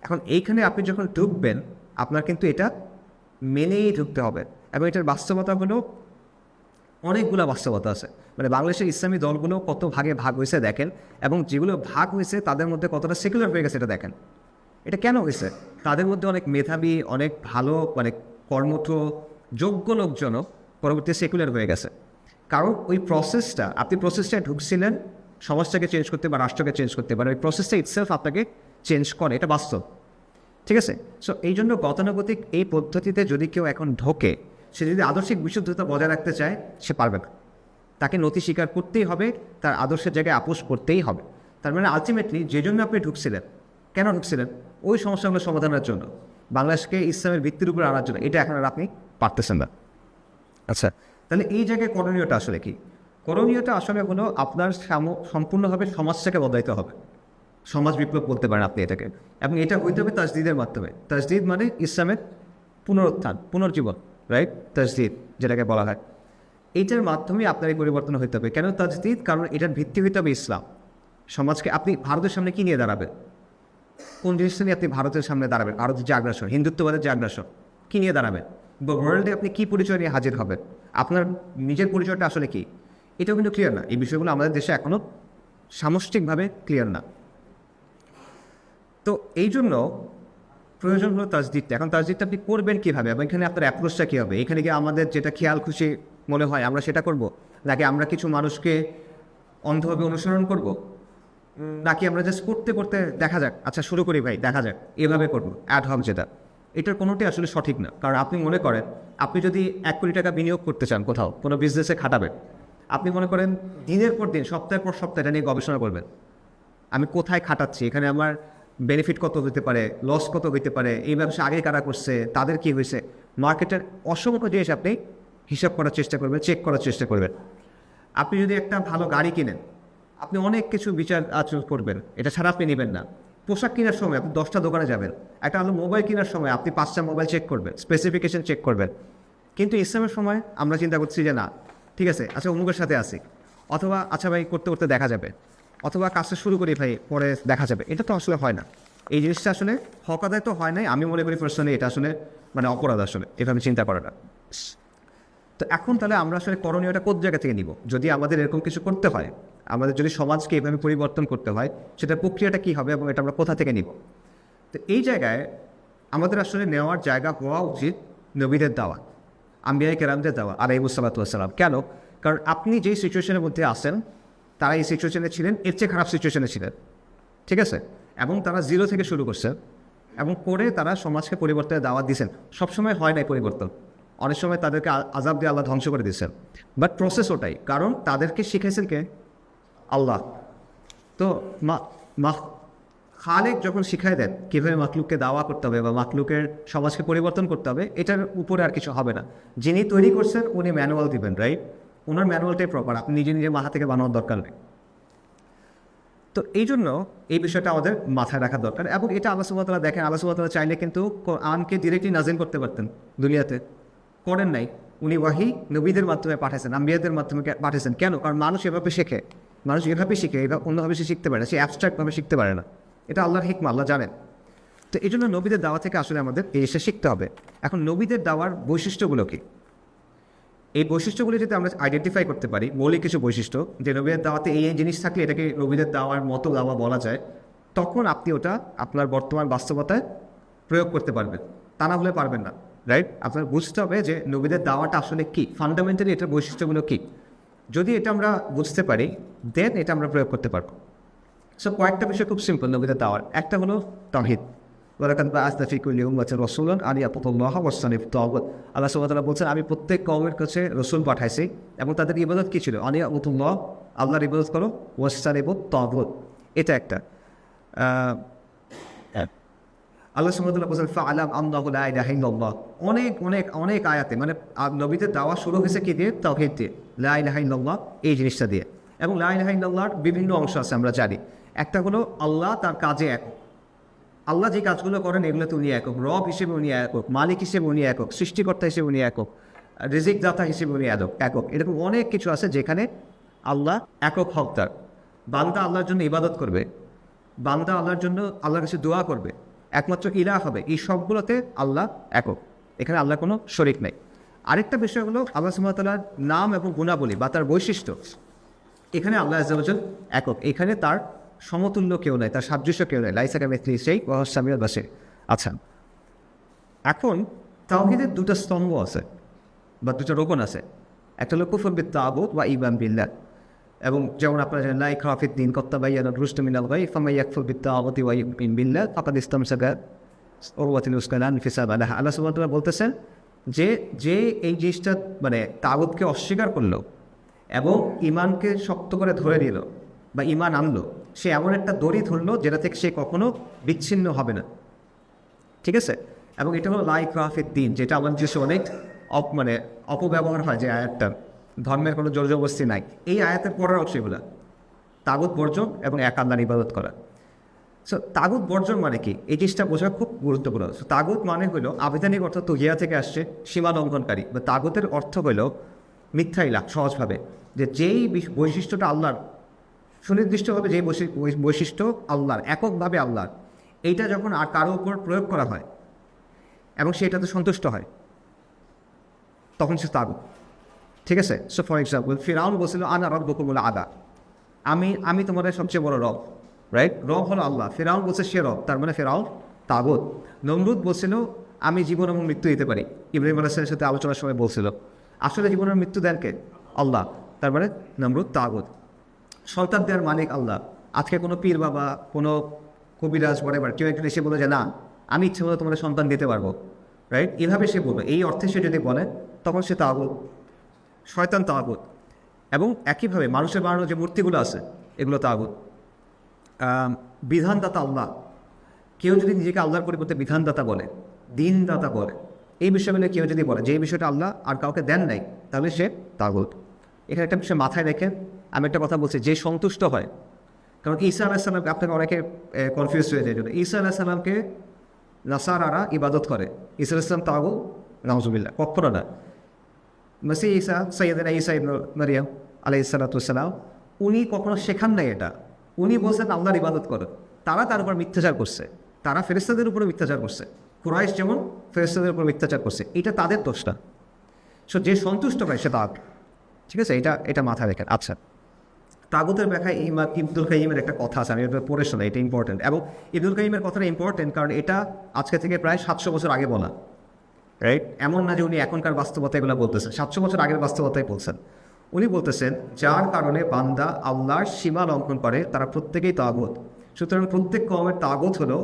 A: এখন এইখানে আপনি যখন ঢুকবেন আপনার কিন্তু এটা মেনেই ঢুকতে হবে। এবং এটার বাস্তবতা হলো অনেকগুলো বাস্তবতা আছে। মানে বাংলাদেশের ইসলামী দলগুলো কত ভাগে ভাগ হয়েছে দেখেন, এবং যেগুলো ভাগ হয়েছে তাদের মধ্যে কতটা সেকুলার হয়ে গেছে এটা দেখেন। এটা কেন হয়েছে? তাদের মধ্যে অনেক মেধাবী, অনেক ভালো, মানে কর্মঠ যোগ্য লোকজনও পরবর্তী সেকুলার হয়ে গেছে। কারণ ওই প্রসেসটা, আপনি প্রসেসটা ঢুকছিলেন সমাজটাকে চেঞ্জ করতে বা রাষ্ট্রকে চেঞ্জ করতে পারে, ওই প্রসেসটা ইটসেলফ আপনাকে চেঞ্জ করে, এটা বাস্তব। ঠিক আছে? সো এই জন্য গতানুগতিক এই পদ্ধতিতে যদি কেউ এখন ঢোকে, সে যদি আদর্শিক বিশুদ্ধতা বজায় রাখতে চায় সে পারবে না। তাকে নতি স্বীকার করতেই হবে, তার আদর্শের জায়গায় আপোষ করতেই হবে। তার মানে আলটিমেটলি যে জন্য আপনি ঢুকছিলেন, কেন ঢুকছিলেন? ওই সমস্যাগুলো সমাধানের জন্য, বাংলাদেশকে ইসলামের ভিত্তির উপর আনার জন্য। এটা এখন আর আপনি পারতেছেন না। আচ্ছা, তাহলে এই জায়গায় করণীয়টা আসলে কি? করণীয়টা আসলে হলো আপনার সম্পূর্ণভাবে সমাজটাকে বদলাইতে হবে। সমাজ বিপ্লব বলতে পারেন আপনি এটাকে, এবং এটা হইতে হবে তাজদিদের মাধ্যমে। তাজদিদ মানে ইসলামের পুনরুত্থান, পুনর্জীবন, রাইট? তাজদিদ যেটাকে বলা হয়, এইটার মাধ্যমে আপনার এই পরিবর্তন হইতে হবে। কেন তাজদিদ? কারণ এটার ভিত্তি হইতে হবে ইসলাম। সমাজকে আপনি ভারতের সামনে কী নিয়ে দাঁড়াবেন? কোন জিনিসটা নিয়ে আপনি ভারতের সামনে দাঁড়াবেন? ভারতের যে আগ্রাসন, হিন্দুত্ববাদের যে আগ্রাসন, কী নিয়ে দাঁড়াবেন? বা ওয়ার্ল্ডে আপনি কী পরিচয় নিয়ে হাজির হবেন? আপনার নিজের পরিচয়টা আসলে কী? এটাও কিন্তু ক্লিয়ার না। এই বিষয়গুলো আমাদের দেশে এখনও সামষ্টিকভাবে ক্লিয়ার না। তো এই জন্য প্রয়োজন হলো তাজদিদটা। এখন তাজদিদটা আপনি করবেন কীভাবে, এবং এখানে আপনার অ্যাপ্রোচটা কী হবে? এখানে কি আমাদের যেটা খেয়াল খুশি মনে হয় আমরা সেটা করব, নাকি আমরা কিছু মানুষকে অন্ধভাবে অনুসরণ করব, নাকি আমরা জাস্ট করতে করতে দেখা যাক, আচ্ছা শুরু করি ভাই, দেখা যাক, এভাবে করবো অ্যাড হক যেটা, এটার কোনোটাই আসলে সঠিক না। কারণ আপনি মনে করেন আপনি যদি 1 কোটি টাকা বিনিয়োগ করতে চান কোথাও, কোনো বিজনেসে খাটাবেন, আপনি মনে করেন দিনের পর দিন, সপ্তাহের পর সপ্তাহ এটা নিয়ে গবেষণা করবেন। আমি কোথায় খাটাচ্ছি, এখানে আমার বেনিফিট কত হতে পারে, লস কত হতে পারে, এই ব্যবসা আগে কারা করছে, তাদের কী হয়েছে, মার্কেটের অসংখ্য জিনিস আপনি হিসাব করার চেষ্টা করবেন, চেক করার চেষ্টা করবেন। আপনি যদি একটা ভালো গাড়ি কিনেন, আপনি অনেক কিছু বিচার আচরণ করবেন, এটা ছাড়া আপনি নেবেন না। পোশাক কেনার সময় আপনি 10টা দোকানে যাবেন, একটা হলো মোবাইল কেনার সময় আপনি 5টা মোবাইল চেক করবেন, স্পেসিফিকেশন চেক করবেন। কিন্তু ইসলামের সময় আমরা চিন্তা করছি যে না, ঠিক আছে, আচ্ছা অমুকের সাথে আসি, অথবা আচ্ছা ভাই করতে করতে দেখা যাবে, অথবা কাজটা শুরু করি ভাই পরে দেখা যাবে। এটা তো আসলে হয় না। এই জিনিসটা আসলে হক আদায় তো হয় নাই। আমি মনে করি পার্সোনালি এটা আসলে মানে অপরাধ আসলে এভাবে চিন্তা করাটা। তো এখন তাহলে আমরা আসলে করণীয়টা কোন জায়গা থেকে নিব? যদি আমাদের এরকম কিছু করতে হয়, আমাদের যদি সমাজকে এভাবে পরিবর্তন করতে হয়, সেটার প্রক্রিয়াটা কী হবে এবং এটা আমরা কোথা থেকে নিব? তো এই জায়গায় আমাদের আসলে নেওয়ার জায়গা হওয়া উচিত নবীদের দাওয়া, আম্বিয়া কেরামদের দাওয়া আলাইহিসসালাম। কেন? কারণ আপনি যেই সিচুয়েশনের মধ্যে আসেন, তারা এই সিচুয়েশনে ছিলেন, এর চেয়ে খারাপ সিচুয়েশনে ছিলেন, ঠিক আছে? এবং তারা 0 থেকে শুরু করছে এবং করে তারা সমাজকে পরিবর্তনের দাওয়াত দিয়েছেন। সবসময় হয় নাই পরিবর্তন, অনেক সময় তাদেরকে আযাব দিয়ে আল্লাহ ধ্বংস করে দিয়েছেন। বাট প্রসেস ওটাই, কারণ তাদেরকে শিখাইছেন কে? আল্লাহ। তো খালেক যখন শিখাই দেন কীভাবে মাখলুককে দাওয়া করতে হবে বা মাখলুকের সমাজকে পরিবর্তন করতে হবে, এটার উপরে আর কিছু হবে না। যিনি তৈরি করছেন উনি ম্যানুয়াল দিবেন, রাইট? ওনার ম্যানুয়ালটাই প্রপার, আপনি নিজে নিজে মাথা থেকে বানানোর দরকার নেই। তো এই জন্য এই বিষয়টা আমাদের মাথায় রাখা দরকার, এবং এটা আল্লাহ সুবহানাহু ওয়া তাআলা দেখেন, আল্লাহ সুবহানাহু ওয়া তাআলা চাইলে কিন্তু কোরআনকে ডিরেক্টলি নাজিল করতে পারতেন দুনিয়াতে, করেন নাই। উনি ওয়াহি নবীদের মাধ্যমে পাঠাইছেন, আম্বিয়াদের মাধ্যমে পাঠাইছেন। কেন? কারণ মানুষ এভাবে শেখে, মানুষ এভাবে শিখে, এটা অন্যভাবে সে শিখতে পারে না, সে অ্যাবস্ট্রাক্টভাবে শিখতে পারে না। এটা আল্লাহর হিকমা, আল্লাহ জানেন। তো এই জন্য নবীদের দাওয়া থেকে আসলে আমাদের এই এসে শিখতে হবে। এখন নবীদের দাওয়ার বৈশিষ্ট্যগুলো কি? এই বৈশিষ্ট্যগুলি যদি আমরা আইডেন্টিফাই করতে পারি, মৌলিক কিছু বৈশিষ্ট্য, যে নবীদের দাওয়াতে এই জিনিস থাকলে এটাকে নবীদের দাওয়ার মতো দাওয়া বলা যায়, তখন আপনি ওটা আপনার বর্তমান বাস্তবতায় প্রয়োগ করতে পারবেন। তা না হলে পারবেন না, রাইট? আপনার বুঝতে হবে যে নবীদের দাওয়াটা আসলে কী, ফান্ডামেন্টালি এটার বৈশিষ্ট্যগুলো কী। যদি এটা আমরা বুঝতে পারি, দেন এটা আমরা প্রয়োগ করতে পারবো। সো কয়েকটা বিষয় খুব সিম্পল নবীদের দাওয়ার। একটা হলো তাওহীদ। ওয়ালাকাদ বা'আসনা ফি কুল্লি উম্মাতিন রাসূলান আন ইয়াবুদুল্লাহা ওয়াজতানিবুত তাগুত। আল্লাহ সুবহানাহু ওয়া তাআলা বলছেন, আমি প্রত্যেক কওমের কাছে রাসূল পাঠাইছি, এবং তাদের ইবাদত কী ছিল? আন ইয়াবুদুল্লাহ, আল্লাহর ইবাদত করো, ওয়াজতানিবুত তাগুত। এটা একটা। আল্লাহ সুবহানাহু ওয়া তাআলা বলছেন ফা'আলাম আন্নাহু লা ইলাহা ইল্লাল্লাহ। অনেক অনেক অনেক আয়াতে, মানে নবীদের দাওয়া শুরু হয়েছে কি দিয়ে? তাওহীদ দিয়ে, লা ইলাহা ইল্লাল্লাহ এই জিনিসটা দিয়ে। এবং লা ইলাহা ইল্লাল্লাহর বিভিন্ন অংশ আছে আমরা জানি। একটা হলো আল্লাহ তার কাজে একক, আল্লাহ যে কাজগুলো করেন এগুলোতে উনি একক, রব হিসেবে উনি একক, মালিক হিসেবে উনি একক, সৃষ্টিকর্তা হিসেবে উনি একক, রিজিক দাতা হিসেবে উনি একক। এরকম অনেক কিছু আছে যেখানে আল্লাহ একক হকদার। বান্দা আল্লাহর জন্য ইবাদত করবে, বান্দা আল্লাহর জন্য আল্লাহর কাছে দোয়া করবে, একমাত্র ইলাহ হবে। এই সবগুলোতে আল্লাহ একক, এখানে আল্লাহর কোনো শরিক নেই। আরেকটা বিষয় হলো আল্লাহ সুবহানাহু ওয়া তাআলার নাম এবং গুণাবলী বা তার বৈশিষ্ট্য, এখানে আল্লাহ আযজা ওয়া জাল একক, এখানে তার সমতুল্য কেউ নাই, তার সাদৃশ্য কেউ নাই। লাইসা কামিসলিহি শাই ওয়া হুয়াস সামিউল বাসীর। আচ্ছা, এখন তাওহীদের দুটো স্তম্ভ আছে বা দুটো রোকন আছে। একটা হলো কুফর বিত তাগুত ওয়া ঈমান বিল্লাহ, এবং যেমন আপনারা জানেন লা ইকরাহা ফিদ-দীন ক্বাদ তাবায়্যানা আর-রুশদু মিনাল গায় ফামান ইয়াকফুর বিত-তাগুতি ওয়া ইউমিন বিল্লাহ ফাকাদ ইসতামসাকা বিল-উরওয়াতিল উসকা লা ইনফিসামা লাহা। আল্লাহ সুবহানাহু ওয়া তাআলা বলতেছেন যে এই জিনিসটা মানে তাগুতকে অস্বীকার করলো এবং ঈমানকে শক্ত করে ধরে নিল বা ঈমান আনলো, সে এমন একটা দড়ি ধরলো যেটা থেকে সে কখনো বিচ্ছিন্ন হবে না। ঠিক আছে? এবং এটা হলো লা ইকরাহা ফিদ-দীন, যেটা আমাদের দেশে অনেক অপব্যবহার হয়, যে আয়াতটা ধর্মের কোনো জোর জবরদস্তি নাই। এই আয়াতের পরের অংশ এগুলো তাগুত বর্জন এবং এক আল্লাহর ইবাদত করা। সো তাগুত বর্জন মানে কি, এই জিনিসটা বোঝা খুব গুরুত্বপূর্ণ। সো তাগুত মানে হলো আবিধানিক অর্থ তুগিয়া থেকে আসছে, সীমা লঙ্ঘনকারী, বা তাগুতের অর্থ হইল মিথ্যা ইলাহ। সহজভাবে যে যেই বৈশিষ্ট্যটা আল্লাহর, সুনির্দিষ্টভাবে যেই বৈশিষ্ট্য আল্লাহর, এককভাবে আল্লাহর, এইটা যখন আর কারো উপর প্রয়োগ করা হয় এবং সেটাতে সন্তুষ্ট হয়, তখন সে তাগুত। ঠিক আছে? সো ফর এক্সাম্পল ফিরআউন বলছিল আনা রাব্বুকুমুল আ'লা, আমি তোমাদের সবচেয়ে বড় রব, রাইট? রব হলো আল্লাহ, ফিরআউন বলছে সে রব, তার মানে ফিরআউন তাগুত। নমরুদ বলছিল আমি জীবন এবং মৃত্যু দিতে পারি, ইব্রাহিম আলাইহিস সালামের সাথে আলোচনার সময় বলছিল। আসলে জীবনের মৃত্যু দেন কে? আল্লাহ, তার মানে নমরুদ তাগুত। সন্তান দেওয়ার মালিক আল্লাহ। আজকে কোনো পীর বাবা, কোনো কবিরাজ, বরাবর কেউ একজন এসে বলে যে না আমি ইচ্ছে মতো তোমাদের সন্তান দিতে পারবো, রাইট? এভাবে সে বলবে, এই অর্থে সে যদি বলে তখন সে তাগুত, শয়তান তাগুত। এবং একইভাবে মানুষের বানানো যে মূর্তিগুলো আছে এগুলো তাগুত। বিধানদাতা আল্লাহ, কেউ যদি নিজেকে আল্লাহর পরিবর্তে বিধানদাতা বলে, দিনদাতা বলে, এই বিষয়গুলো কেউ যদি বলে যে এই বিষয়টা আল্লাহ আর কাউকে দেন নাই, তাহলে সে তাগুত। এখানে একটা বিষয় মাথায় রেখে আমি একটা কথা বলছি, যে সন্তুষ্ট হয়, কারণ ঈসা আলাইহিস সালামকে আপনাকে অনেকে কনফিউজ হয়ে যায়। ঈসা আলাইহিস সালামকে নাসারারা ইবাদত করে, ঈসা আলাইহিস সালাম তাগুত? নাউজুবিল্লাহ, কখনো না। মসিহ ঈসা, সাইয়্যিদুনা ঈসা ইবনে মারইয়াম আলাইহিস সালাতু ওয়াস সালাম, উনি কখনো শেখান নাই এটা। উনি বলছেন আল্লাহর ইবাদত করো। তারা তার উপর মিথ্যাচার করছে, তারা ফেরেশতাদের উপরে মিথ্যাচার করছে। কুরাইশ যেমন ফেরেশতাদের উপর মিথ্যাচার করছে, এটা তাদের দোষ না। সো যে সন্তুষ্ট হয় সে তাগুত। ঠিক আছে? এটা মাথায় রেখেন। আচ্ছা, তাগুতের ব্যাখ্যায় ইবনুল কাইয়িমের একটা কথা আছে, আমি এটা পড়ে শোনাই, এটা ইম্পর্টেন্ট। এবং ইবনুল কাইয়িমের কথাটা ইম্পর্টেন্ট কারণ এটা আজকে থেকে প্রায় 700 বছর আগে বলা, রাইট? এমন না যে উনি এখনকার বাস্তবতা এগুলো বলতেছেন, 700 বছর আগের বাস্তবতাই বলছেন। উনি বলতেছেন যার কারণে বান্দা আল্লাহর সীমা লঙ্ঘন করে তারা প্রত্যেকেই তাগুত। সুতরাং প্রত্যেক কওমের তাগুত হলো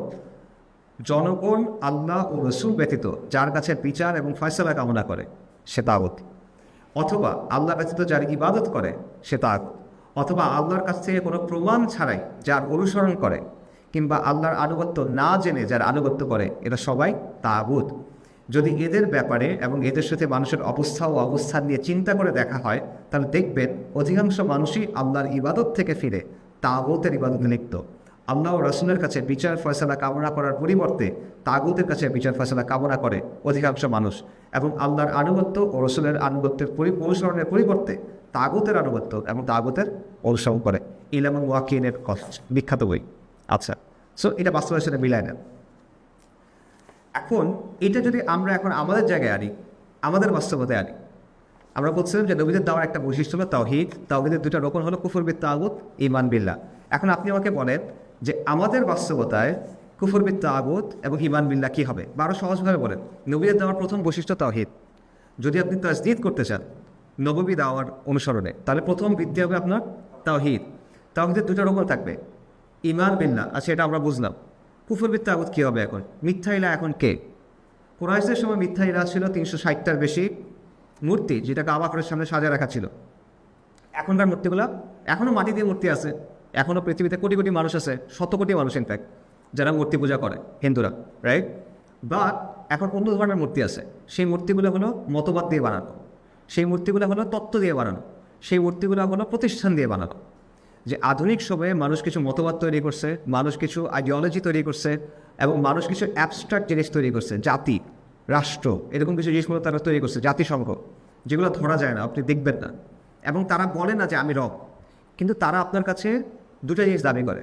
A: জনগণ আল্লাহ ও রসুল ব্যতীত যার কাছে বিচার এবং ফয়সালা কামনা করে, সে তাগুত। অথবা আল্লাহ ব্যতীত যার ইবাদত করে সে তাগুত। অথবা আল্লাহর কাছ থেকে কোনো প্রমাণ ছাড়াই যার অনুসরণ করে, কিংবা আল্লাহর আনুগত্য না জেনে যার আনুগত্য করে, এরা সবাই তাগুত। যদি এদের ব্যাপারে এবং এদের সাথে মানুষের অবস্থা ও অবস্থান নিয়ে চিন্তা করে দেখা হয়, তাহলে দেখবেন অধিকাংশ মানুষই আল্লাহর ইবাদত থেকে ফিরে তাগুতের ইবাদতে লিপ্ত। আল্লাহ ও রাসূলের কাছে বিচার ফয়সালা কামনা করার পরিবর্তে তাগুতের কাছে বিচার ফয়সালা কামনা করে অধিকাংশ মানুষ, এবং আল্লাহর আনুগত্য ও রসুলের আনুগত্যের অনুসরণের পরিবর্তে তাগুতের আনুগত্য এবং তাগুতের অনুসরণ করে। ইলম ওয়াকিনের কথা, বিখ্যাত বই। আচ্ছা, সো এটা বাস্তবের সাথে মিলায় না। এখন এটা যদি আমরা এখন আমাদের জায়গায় আনি, আমাদের বাস্তবতায় আনি, আমরা বলছিলাম যে নবীদের দেওয়ার একটা বৈশিষ্ট্য হলো তাওহীদ। তাওহীদের দুটো রকম হলো কুফর বিত তাগুত, ঈমান বিল্লাহ। এখন আপনি আমাকে বলেন যে আমাদের বাস্তবতায় কুফর বিত তাগুত এবং ঈমান বিল্লাহ কী হবে, বা আরও সহজভাবে বলেন নবীদের দেওয়ার প্রথম বৈশিষ্ট্য তাওহীদ। যদি আপনি তাসদীদ করতে চান নববী দাওয়ার অনুসরণে, তাহলে প্রথম ভিত্তি হবে আপনার তাওহীদ। তাওহীদের দুটো রকম থাকবে, ঈমান বিল্লাহ। আচ্ছা, এটা আমরা বুঝলাম। কুফর বিত তাগুত কী হবে? এখন মিথ্যা ইলাহ এখন কে? কুরাইশের সময় মিথ্যা ইলাহ ছিল 360টার বেশি মূর্তি, যেটা কাবা ঘরের সামনে সাজিয়ে রাখা ছিল। এখনকার মূর্তিগুলো এখনও মাটি দিয়ে মূর্তি আছে, এখনও পৃথিবীতে কোটি কোটি মানুষ আছে, 100 কোটি মানুষ ইনফ্যাক্ট, যারা মূর্তি পূজা করে, হিন্দুরা, রাইট? বাট এখন অন্য ধরনের মূর্তি আছে। সেই মূর্তিগুলো হলো মতবাদ দিয়ে বানানো, সেই মূর্তিগুলো হলো তত্ত্ব দিয়ে বানানো, সেই মূর্তিগুলো হলো প্রতিষ্ঠান দিয়ে বানানো। যে আধুনিক সময়ে মানুষ কিছু মতবাদ তৈরি করছে, মানুষ কিছু আইডিওলজি তৈরি করছে, এবং মানুষ কিছু অ্যাবস্ট্রাক্ট জিনিস তৈরি করছে, জাতি, রাষ্ট্র, এরকম কিছু জিনিসগুলো তারা তৈরি করছে, জাতিসংঘ, যেগুলো ধরা যায় না, আপনি দেখবেন না। এবং তারা বলে না যে আমি রব, কিন্তু তারা আপনার কাছে দুটো জিনিস দাবি করে।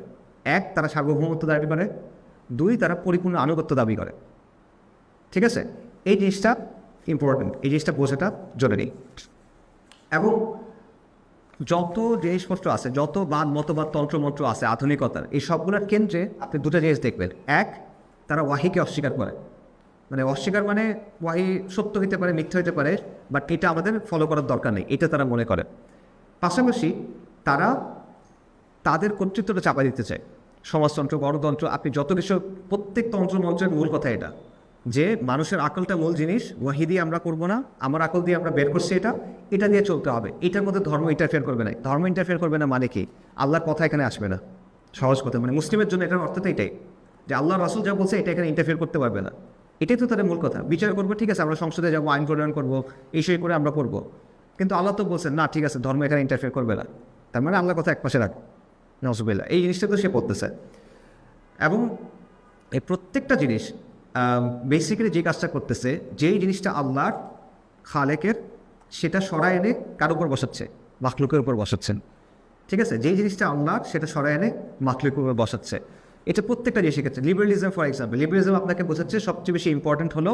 A: এক, তারা সার্বভৌমত্ব দাবি করে। দুই, তারা পরিপূর্ণ আনুগত্য দাবি করে। ঠিক আছে, এই জিনিসটা ইম্পর্টেন্ট, এই জিনিসটা বোঝাটা জরুরি। এবং যত জিনিসপত্র আছে, যত বাদ মতবাদ তন্ত্রমন্ত্র আছে আধুনিকতার, এই সবগুলোর কেন্দ্রে আপনি দুটো জিনিস দেখবেন। এক, তারা ওয়াহিকে অস্বীকার করে, মানে অস্বীকার মানে ওয়াহি সত্য হতে পারে, মিথ্যা হতে পারে, বাট এটা আমাদের ফলো করার দরকার নেই, এটা তারা মনে করে। পাশাপাশি তারা তাদের কর্তৃত্বটা চাপা দিতে চায়। সমাজতন্ত্র, গণতন্ত্র, আপনি যত কিছু, প্রত্যেক তন্ত্রমন্ত্রের মূল কথা এটা, যে মানুষের আকলটা মূল জিনিস, ওয়াহি দিয়ে আমরা করবো না, আমার আকল দিয়ে আমরা বের করছি, এটা দিয়ে চলতে হবে। এটার মধ্যে ধর্ম ইন্টারফেয়ার করবে না। ধর্ম ইন্টারফেয়ার করবে না মানে কি? আল্লাহর কথা এখানে আসবে না, সহজ কথা। মানে মুসলিমের জন্য এটার অর্থটা এটাই, যে আল্লাহ রাসূল যা বলছে এটা এখানে ইন্টারফেয়ার করতে পারবে না। এটাই তো তাদের মূল কথা। বিচার করবো, ঠিক আছে, আমরা সংসদে যাবো, আইন প্রণয়ন করবো, এই সেই করে আমরা করবো, কিন্তু আল্লাহ তো বলছেন না, ঠিক আছে, ধর্ম এখানে ইন্টারফেয়ার করবে না। তার মানে আল্লাহর কথা একপাশে রাখ, নজুবিল্লাহ। এই জিনিসটা তো সে পড়তেছে। এবং এই প্রত্যেকটা জিনিস বেসিক্যালি যে কাজটা করতেছে, যেই জিনিসটা আল্লাহর খালেকের, সেটা সরায় এনে কার উপর বসাচ্ছে? মাখলুকের উপর বসাচ্ছেন। ঠিক আছে, যেই জিনিসটা আল্লাহর সেটা সরায় এনে মাখলুকের উপর বসাচ্ছে। এটা প্রত্যেকটা জিনিসের ক্ষেত্রে। লিবারেলিজম ফর এক্সাম্পল, লিবারেলিজম আপনাকে বোঝাচ্ছে সবচেয়ে বেশি ইম্পর্টেন্ট হলো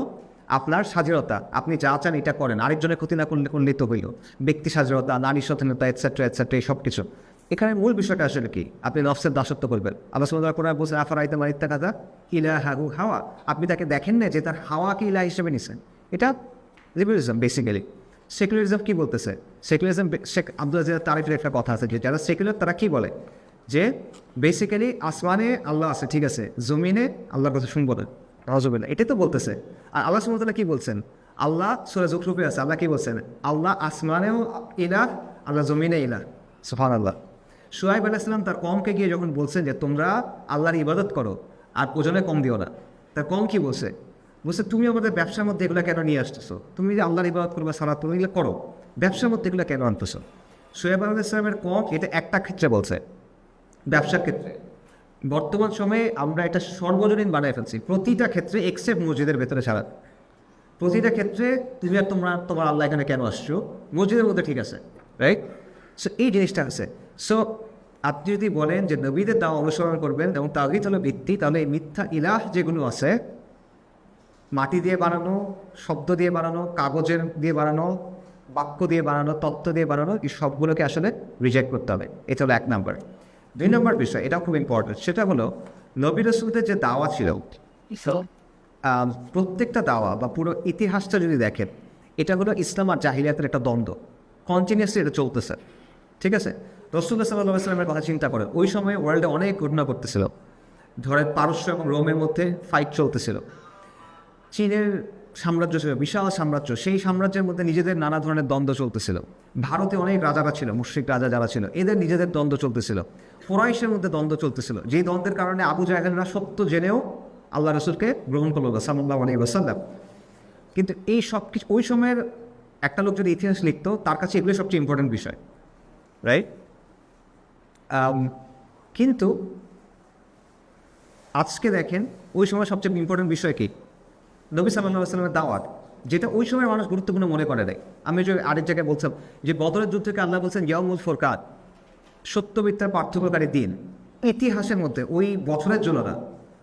A: আপনার স্বাধীনতা, আপনি যা চান এটা করেন, আরেকজনের ক্ষতি না করলে তো হইল। ব্যক্তি স্বাধীনতা, নারী স্বাধীনতা, এটসেট্রা এটসেট্রা, এই সব কিছু। এখানে মূল বিষয়টা আসলে কি? আপনি নফসের দাসত্ব করবেন। আল্লাহ সুবহানাহু ওয়া তাআলা বলছেন আফারাইতা মান ইত্তাখাযা ইলাহাহু হাওয়া, আপনি তাকে দেখেন না যে তার হাওয়াকে ইলাহ হিসেবে নিছেন। এটা লিবারেলিজম বেসিক্যালি। সেকুলারিজম কি বলতেছে? সেকুলারিজম, শেখ আব্দুল আজিজ তারিফের একটা কথা আছে যে যারা সেকুলার তারা কি বলে, যে বেসিক্যালি আসমানে আল্লাহ আছে, ঠিক আছে, জমিনে আল্লাহর কথা শুনবো না, নওয়াজুবিল্লাহ, এটাই তো বলতেছে। আর আল্লাহ সুবহানাহু ওয়া তাআলা কি বলছেন? আল্লাহ সূরা যুখরুফে আছে, আল্লাহ কি বলছেন? আল্লাহ আসমানেও ইলাহ, আল্লাহ জমিনে ইলাহ। সুবহানাল্লাহ। শুআয়ব আলাইহিস সালাম তার কওমকে গিয়ে যখন বলছেন যে তোমরা আল্লাহর ইবাদত করো আর ওজনে কম দিও না, তার কওম কি বলছে? বলছে তুমি আমাদের ব্যবসার মধ্যে এগুলো কেন নিয়ে আসতেছো? তুমি যে আল্লাহর ইবাদত করবে, সালাত তুমি এগুলো করো, ব্যবসার মধ্যে এগুলো কেন আনতেছো? শুআয়ব আলাইহিস সালামের কওম এটা একটা ক্ষেত্রে বলছে, ব্যবসার ক্ষেত্রে। বর্তমান সময়ে আমরা এটা সর্বজনীন বানায় ফেলছি, প্রতিটা ক্ষেত্রে এক্সেপ্ট মসজিদের ভেতরে ছাড়া। প্রতিটা ক্ষেত্রে তুমি আর তোমার আল্লাহ এখানে কেন আসছো? মসজিদের মধ্যে ঠিক আছে, রাইট? সো এই জিনিসটা আছে। সো আপনি যদি বলেন যে নবীদের দাওয়া অনুসরণ করবেন এবং তাওহীদ হলো ভিত্তি, তাহলে এই মিথ্যা ইলাহ যেগুলো আছে, মাটি দিয়ে বানানো, শব্দ দিয়ে বানানো, কাগজের দিয়ে বানানো, বাক্য দিয়ে বানানো, তত্ত্ব দিয়ে বানানো, এই সবগুলোকে আসলে রিজেক্ট করতে হবে। এটা হলো 1 নম্বর। 2 নম্বর বিষয়, এটাও খুব ইম্পর্টেন্ট, সেটা হলো নবী রাসূলদের যে দাওয়া ছিল, প্রত্যেকটা দাওয়া বা পুরো ইতিহাসটা যদি দেখেন, এটা হলো ইসলাম আর জাহিলিয়াতের একটা দ্বন্দ্ব, কন্টিনিউয়াসলি এটা চলতেছে। ঠিক আছে, রাসূলুল্লাহ সাল্লাল্লাহু আলাইহি ওয়াসাল্লামের কথা চিন্তা করেন, ওই সময় ওয়ার্ল্ডে অনেক ঘটনা করতেছিল। ধরেন পারস্য এবং রোমের মধ্যে ফাইট চলতেছিল, চীনের সাম্রাজ্য ছিল, বিশাল সাম্রাজ্য, সেই সাম্রাজ্যের মধ্যে নিজেদের নানা ধরনের দ্বন্দ্ব চলতেছিল। ভারতে অনেক রাজারা ছিল, মুশরিক রাজা যারা ছিল, এদের নিজেদের দ্বন্দ্ব চলতেছিল। কুরাইশের মধ্যে দ্বন্দ্ব চলতেছিল, যেই দ্বন্দ্বের কারণে আবু জাহেলরা সত্য জেনেও আল্লাহ রাসূলকে গ্রহণ করল না, সাল্লাল্লাহু আলাইহি ওয়াসাল্লাম। কিন্তু এই সব কিছু, ওই সময়ের একটা লোক যদি ইতিহাস লিখতো, তার কাছে এগুলো সবচেয়ে ইম্পর্টেন্ট বিষয়, রাইট? কিন্তু আজকে দেখেন ওই সময় সবচেয়ে ইম্পর্টেন্ট বিষয় কি? নবী সাল্লাল্লাহু আলাইহি ওয়াসাল্লামের দাওয়াত, যেটা ওই সময় মানুষ গুরুত্বপূর্ণ মনে করে দেয়। আমি যে আরেক জায়গায় বলছিলাম যে বদরের যুদ্ধকে আল্লাহ বলছেন ইয়াউমুল ফুরকান, সত্য মিথ্যার পার্থক্যকারী দিন। ইতিহাসের মধ্যে ওই বছরের জন্য না,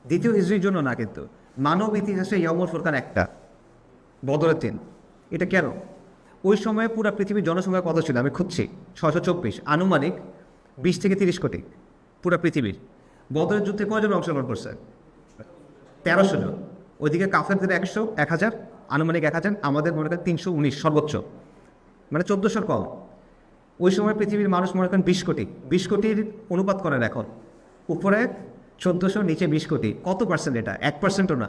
A: দ্বিতীয় হিজরির জন্য না, কিন্তু মানব ইতিহাসে ইয়াউমুল ফুরকান একটা, বদরের দিন। এটা কেন? ওই সময়ে পুরো পৃথিবীর জনসংখ্যা কত ছিল আমি খুঁজছি, 624, আনুমানিক 20 থেকে 30 কোটি পুরো পৃথিবীর। বদরের যুদ্ধে কয়জন অংশগ্রহণ করছে? 1300 জন। ওইদিকে কাফেরদের 1000, আনুমানিক 1000, আমাদের মনে করেন 319 সর্বোচ্চ, মানে 1400 কম। ওই সময় পৃথিবীর মানুষ মনে করেন 20 কোটি। 20 কোটির অনুপাত করেন এখন, উপরে 1400, নিচে 20 কোটি। কত পার্সেন্ট এটা? 1%ও না।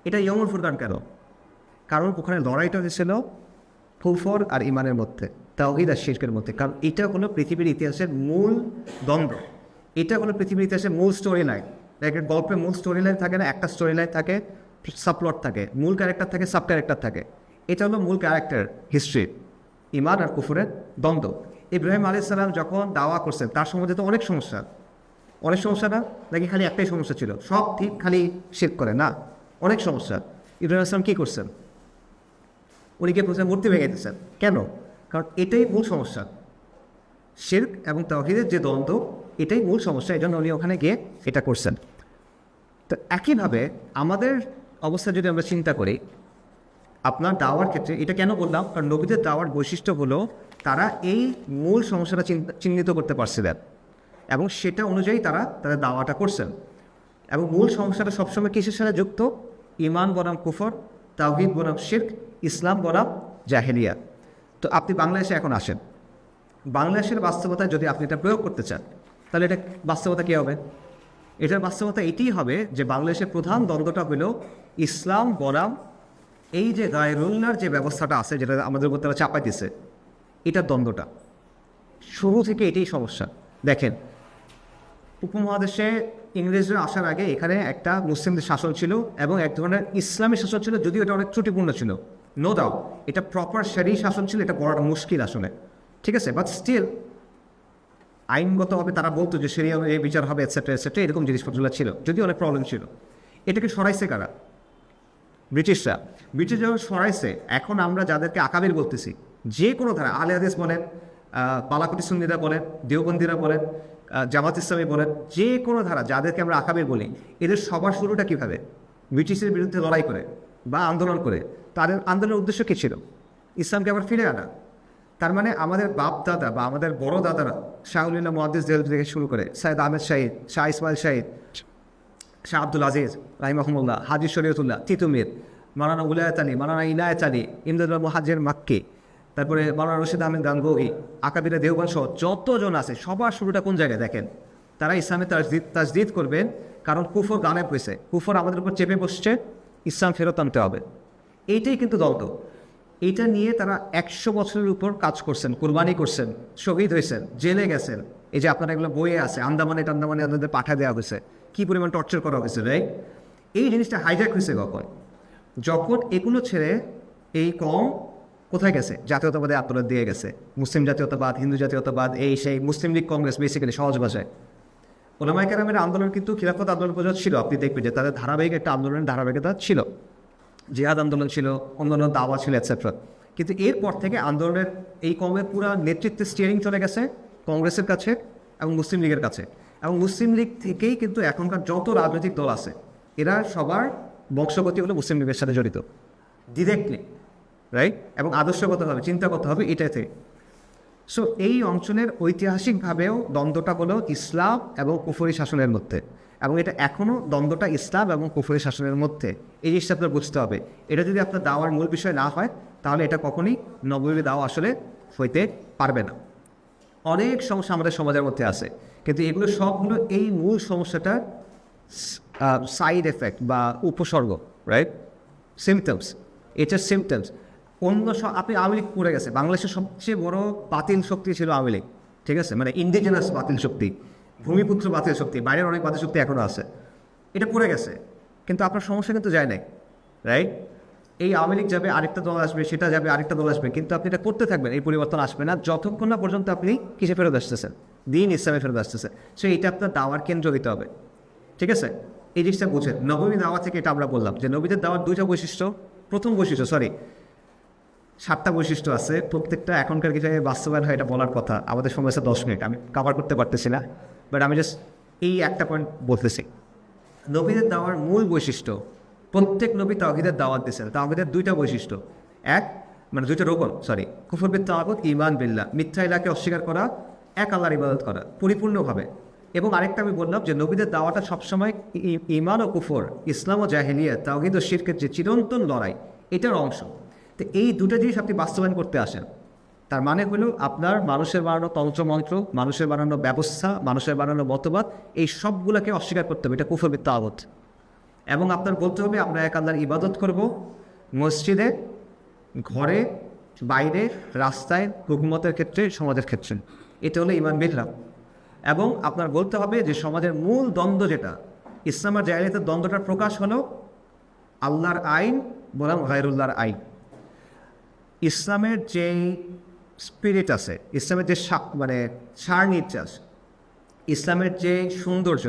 A: এটা ইয়াউমুল ফুরকান কেন? কারণ ওখানে লড়াইটা হয়েছিল কুফর আর ইমানের মধ্যে, তাওহীদ আর শিরকের মধ্যে। কারণ এটা হলো পৃথিবীর ইতিহাসের মূল দ্বন্দ্ব, এটা হলো পৃথিবীর ইতিহাসের মূল স্টোরি লাইন। একটা গল্পের মূল স্টোরি লাইন থাকে না, একটা স্টোরি লাইন থাকে, সাবপ্লট থাকে, মূল ক্যারেক্টার থাকে, সাব ক্যারেক্টার থাকে। এটা হলো মূল ক্যারেক্টার হিস্ট্রি, ইমান আর কুফরের দ্বন্দ্ব। ইব্রাহিম আলাইহিস সালাম যখন দাওয়া করছেন তার সম্বন্ধে তো অনেক সমস্যা না, নাকি খালি একটাই সমস্যা ছিল সব ঠিক খালি শিরক করে? না, অনেক সমস্যা। ইব্রাহিম আলাইহিস সালাম কী করছেন? উনিকে প্রথমে মূর্তি ভেঙে দিয়েছেন। কেন? কারণ এটাই মূল সমস্যা, শিরক এবং তাওহীদের যে দ্বন্দ্ব, এটাই মূল সমস্যা। এই জন্য উনি ওখানে গিয়ে এটা করছেন। তো একইভাবে আমাদের অবস্থা যদি আমরা চিন্তা করি, আপনার দাওয়ার ক্ষেত্রে এটা কেন বললাম? কারণ নবীদের দাওয়ার বৈশিষ্ট্য হলো তারা এই মূল সমস্যাটা চিহ্নিত করতে পারছিলেন এবং সেটা অনুযায়ী তারা তাদের দাওয়াটা করছেন। এবং মূল সমস্যাটা সবসময় কিসের সাথে যুক্ত? ইমান বনাম কুফর, তাওহীদ বনাম শিরক, ইসলাম বনাম জাহেলিয়া। তো আপনি বাংলাদেশে এখন আসেন, বাংলাদেশের বাস্তবতায় যদি আপনি এটা প্রয়োগ করতে চান, তাহলে এটা বাস্তবতা কী হবে? এটার বাস্তবতা এটিই হবে যে বাংলাদেশের প্রধান দ্বন্দ্বটা হলো ইসলাম বনাম এই যে গায়রুল্লাহর যে ব্যবস্থাটা আছে, যেটা আমাদের উপর তারা চাপাই দিছে, এটার দ্বন্দ্বটা শুরু থেকে এটাই সমস্যা। দেখেন, উপমহাদেশে ইংরেজরা আসার আগে এখানে একটা মুসলিমদের শাসন ছিল এবং এক ধরনের ইসলামী শাসন ছিল, যদিও এটা অনেক ত্রুটিপূর্ণ ছিল, নো ডাউট। এটা প্রপার শরীয়ত শাসন ছিল, এটা বড়টা মুশকিল আসলে, ঠিক আছে? বাট স্টিল আইনগতভাবে তারা বলতো যে শরিয়াহ এই বিচার হবে, এটসেট্রা এটসেট্রা, এরকম জিনিসপত্রগুলো ছিল, যদিও অনেক প্রবলেম ছিল। এটাকে সরাইছে কারা? ব্রিটিশরা। ব্রিটিশ যখন সরাইছে, এখন আমরা যাদেরকে আকাবির বলতেছি, যে কোনো ধারা, আলে হাদিস বলেন, বালাকুটি সুন্নিরা বলেন, দেওবন্দিরা বলেন, জামাত ইসলামী বলেন, যে কোনো ধারা যাদেরকে আমরা আকাবির বলি, এদের সবার শুরুটা কীভাবে? ব্রিটিশের বিরুদ্ধে লড়াই করে বা আন্দোলন করে। তাদের আন্দোলনের উদ্দেশ্য কী ছিল? ইসলামকে আবার ফিরে আনা। তার মানে আমাদের বাপ দাদা বা আমাদের বড় দাদারা, শাহুল্লাহ মুহাদ্দিস দেহলভী থেকে শুরু করে সৈয়দ আহমেদ শাহিদ, শাহ ইসমাইল শাহিদ, শাহ আব্দুল আজিজ রাহিমাহুল্লাহ, হাজি শরীয়তুল্লাহ, তিতুমির, মাওলানা উলায়াত আলী, মাওলানা ইনায়েত আলী, ইমদাদুল মুহাজ্জির মাক্কি, তারপরে মাওলানা রশিদ আহমেদ গানগোহী, আকাবিরা দেওবন্দ সহ যতজন আছে, সবার শুরুটা কোন জায়গায়? দেখেন, তারা ইসলামে তাজদিদ করবেন, কারণ কুফর গানে পেয়েছে, কুফর আমাদের উপর চেপে বসছে, ইসলাম ফেরত আনতে হবে। এইটাই কিন্তু দ্বন্দ্ব। এইটা নিয়ে তারা 100 বছরের উপর কাজ করছেন, কুরবানি করছেন, শহীদ হয়েছেন, জেলে গেছেন। এই যে আপনারা এগুলো বইয়ে আছে, আন্দামানে আপনাদের পাঠা দেওয়া হয়েছে, কী পরিমাণ টর্চার করা হয়েছে, রাইট? এই জিনিসটা হাইজ্যাক হয়েছে কখন? যখন এগুলো ছেড়ে এই কম কোথায় গেছে? জাতীয়তাবাদে আন্দোলন দিয়ে গেছে, মুসলিম জাতীয়তাবাদ, হিন্দু জাতীয়তাবাদ, এই সেই মুসলিম লীগ, কংগ্রেস, বেসিক্যালি সহজ ভাষায়। ওলামায়ে কেরামের আন্দোলন কিন্তু খিলাফত আন্দোলন পর্যন্ত ছিল। আপনি দেখবেন যে তাদের ধারাবাহিক একটা আন্দোলনের ধারাবাহিকতা ছিল, জিহাদ আন্দোলন ছিল, অন্যান্য দাওয়া ছিল, এটসেট্রা। কিন্তু এরপর থেকে আন্দোলনের এই কমের পুরো নেতৃত্বের স্টিয়ারিং চলে গেছে কংগ্রেসের কাছে এবং মুসলিম লীগের কাছে। এবং মুসলিম লীগ থেকেই কিন্তু এখনকার যত রাজনৈতিক দল আছে, এরা সবার বংশগতি হলো মুসলিম লীগের সাথে জড়িত, ডিরেক্টলি, রাইট? এবং আদর্শগতভাবে চিন্তা করতে হবে এটাতে। সো এই অঞ্চলের ঐতিহাসিকভাবেও দ্বন্দ্বটা হলো ইসলাম এবং কুফরি শাসনের মধ্যে, এবং এটা এখনও দ্বন্দ্বটা ইসলাম এবং কুফরি শাসনের মধ্যে। এই জিনিসটা আপনার বুঝতে হবে। এটা যদি আপনার দাওয়ার মূল বিষয় না হয়, তাহলে এটা কখনই নববী দাওয়া আসলে হইতে পারবে না। অনেক সমস্যা আমাদের সমাজের মধ্যে আছে, কিন্তু এগুলো সবগুলো এই মূল সমস্যাটার সাইড এফেক্ট বা উপসর্গ, রাইট? সিমটমস, এটার সিমটমস। আপনি আওয়ামী লীগ পড়ে গেছে, বাংলাদেশের সবচেয়ে বড় বাতিল শক্তি ছিল আওয়ামী লীগ, ঠিক আছে? মানে ইন্ডিজিনাস বাতিল শক্তি, ভূমিপুত্র বাতিল শক্তি, বাইরের অনেক বাতিল শক্তি এখনও আছে, এটা পড়ে গেছে। কিন্তু আপনার সমস্যা কিন্তু যায় নাই, রাইট? এই আওয়ামী লীগ যাবে, আরেকটা দল আসবে, সেটা যাবে, আরেকটা দল আসবে, কিন্তু আপনি এটা করতে থাকবেন, এই পরিবর্তন আসবে না যতক্ষণ না পর্যন্ত আপনি কিসে ফেরত আসতেছেন? দিন ইসলামে ফেরত আসতেছে। সো এটা আপনার দাওয়ার কেন্দ্র হইতে হবে, ঠিক আছে? এই জিনিসটা বুঝেন। নবী দাওয়া থেকে এটা আমরা বললাম যে নবীদের দাওয়ার দুইটা বৈশিষ্ট্য, প্রথম বৈশিষ্ট্য 7টা বৈশিষ্ট্য আছে, প্রত্যেকটা এখনকার কিছু বাস্তবায়ন হয় এটা বলার কথা। আমাদের সময় আছে 10 মিনিট, আমি কভার করতে পারতেছি না, বাট আমি জাস্ট এই একটা পয়েন্ট বলতেছি। নবীদের দাওয়ার মূল বৈশিষ্ট্য, প্রত্যেক নবী তাওহীদের দাওয়াত দিয়েছেন। তাওহীদের দুইটা বৈশিষ্ট্য, দুইটা রোকন, কুফর বিত তাগুত, ঈমান বিল্লাহ, মিথ্যা ইলাহকে অস্বীকার করা, এক আল্লাহর ইবাদত করা পরিপূর্ণভাবে। এবং আরেকটা আমি বললাম যে নবীদের দাওয়াটা সবসময় ঈমান ও কুফর, ইসলাম ও জাহেলিয়া, তাওহীদ ও শিরকের যে চিরন্তন লড়াই, এটার অংশ। তো এই দুটো জিনিস আপনি বাস্তবায়ন করতে আসেন, তার মানে হলো আপনার মানুষের বানানো তন্ত্রমন্ত্র, মানুষের বানানো ব্যবস্থা, মানুষের বানানো মতবাদ, এই সবগুলোকে অস্বীকার করতে হবে। এটা কুফর বিত তাগুত। এবং আপনার বলতে হবে আমরা এক আল্লাহর ইবাদত করব, মসজিদে, ঘরে, বাইরে, রাস্তায়, হুকুমতের ক্ষেত্রে, সমাজের ক্ষেত্রে। এটা হলো ঈমান বিল্লাহ। এবং আপনার বলতে হবে যে সমাজের মূল দ্বন্দ্ব যেটা, ইসলাম আর জাহেলিয়াতের দ্বন্দ্বটার প্রকাশ হলো আল্লাহর আইন বনাম গায়রুল্লাহর আইন। ইসলামের যে স্পিরিট আছে, ইসলামের যে সার নির্যাস, ইসলামের যে সৌন্দর্য,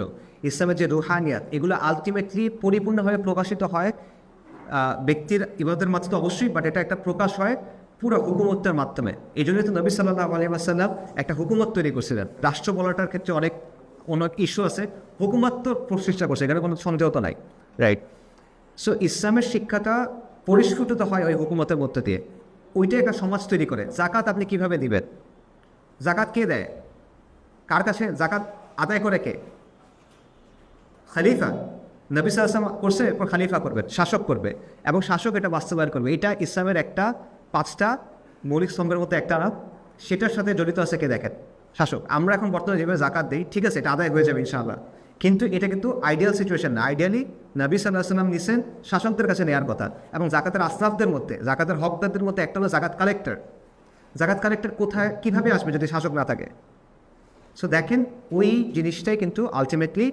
A: ইসলামের যে রুহানিয়াত, এগুলো আলটিমেটলি পরিপূর্ণভাবে প্রকাশিত হয় ব্যক্তির ইবাদতের মাধ্যমে অবশ্যই, বাট এটা একটা প্রকাশ হয় পুরো হুকুমতের মাধ্যমে। এই জন্যই তো নবী সাল্লাল্লাহু আলাইহি ওয়াসাল্লাম একটা হুকুমত তৈরি করছিলেন। রাষ্ট্র বলাটার ক্ষেত্রে অনেক ইস্যু আছে, হুকুমত তো প্রতিষ্ঠা করছে, এখানে কোনো সন্দেহ তো নাই, রাইট? সো ইসলামের শিক্ষাটা পরিস্ফুটিত হয় ওই হুকুমতের মধ্যে দিয়ে, ওইটা একটা সমাজ তৈরি করে। জাকাত আপনি কিভাবে দিবেন? জাকাত কে দেয়? কার কাছে জাকাত আদায় করে? কে? খলিফা। নবী সাল্লাল্লাহু আলাইহি ওয়াসাল্লাম করছে, এরপর খলিফা করবেন, শাসক করবে, এবং শাসক এটা বাস্তবায়ন করবে। এটা ইসলামের একটা 5টা মৌলিক স্তম্ভের মধ্যে একটা না, সেটার সাথে জড়িত আছে কে? দেখেন, শাসক। আমরা এখন বর্তমানে যেভাবে জাকাত দিই, ঠিক আছে, এটা আদায় হয়ে যাবে ইনশাআল্লাহ, কিন্তু এটা কিন্তু আইডিয়াল সিচুয়েশন না। আইডিয়ালি নবী সাল্লাল্লাহু আলাইহি ওয়াসাল্লাম নিছেন শাসকদের কাছে নেওয়ার কথা। এবং জাকাতের আসনাফদের মধ্যে, জাকাতের হকদারদের মধ্যে একটা হলো জাকাত কালেক্টর। জাকাত কালেক্টর কোথায়, কীভাবে আসবে যদি শাসক না থাকে? সো দেখেন, ওই জিনিসটাই কিন্তু আলটিমেটলি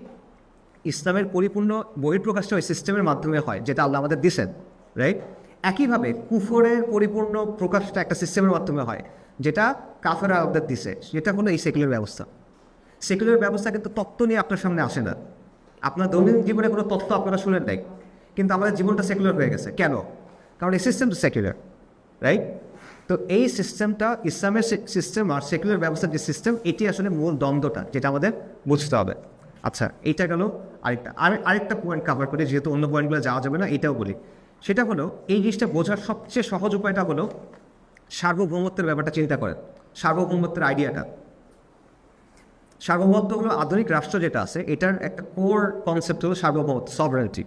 A: ইসলামের পরিপূর্ণ বহিঃপ্রকাশটা ওই সিস্টেমের মাধ্যমে হয়, যেটা আল্লাহ আমাদের দিছেন, রাইট? একইভাবে কুফরের পরিপূর্ণ প্রকাশটা একটা সিস্টেমের মাধ্যমে হয়, যেটা কাফেররা আমাদের দিছে, যেটা হলো এই সেকুলার ব্যবস্থা। সেকুলার ব্যবস্থা কিন্তু তত্ত্ব নিয়ে আপনার সামনে আসে না। আপনার দৈনন্দিন জীবনে কোনো তত্ত্ব আপনারা শুনেন নাই, কিন্তু আমাদের জীবনটা সেকুলার হয়ে গেছে। কেন? কারণ এই সিস্টেম তো সেকুলার, রাইট? তো এই সিস্টেমটা, ইসলামের সিস্টেম আর সেকুলার ব্যবস্থার যে সিস্টেম, এটি আসলে মূল দ্বন্দ্বটা, যেটা আমাদের বুঝতে হবে। আচ্ছা, এইটা গেল আরেকটা পয়েন্ট কাভার করে, যেহেতু অন্য পয়েন্টগুলো যাওয়া যাবে না, এটাও বলি। সেটা হলো, এই জিনিসটা বোঝার সবচেয়ে সহজ উপায়টা হলো সার্বভৌমত্বের ব্যাপারটা চিন্তা করেন। সার্বভৌমত্বের আইডিয়াটা, সার্বভৌমত্ব হলো আধুনিক রাষ্ট্র যেটা আছে, এটার একটা কোর কনসেপ্ট হলো সার্বভৌমত্ব, সভারেন্টি।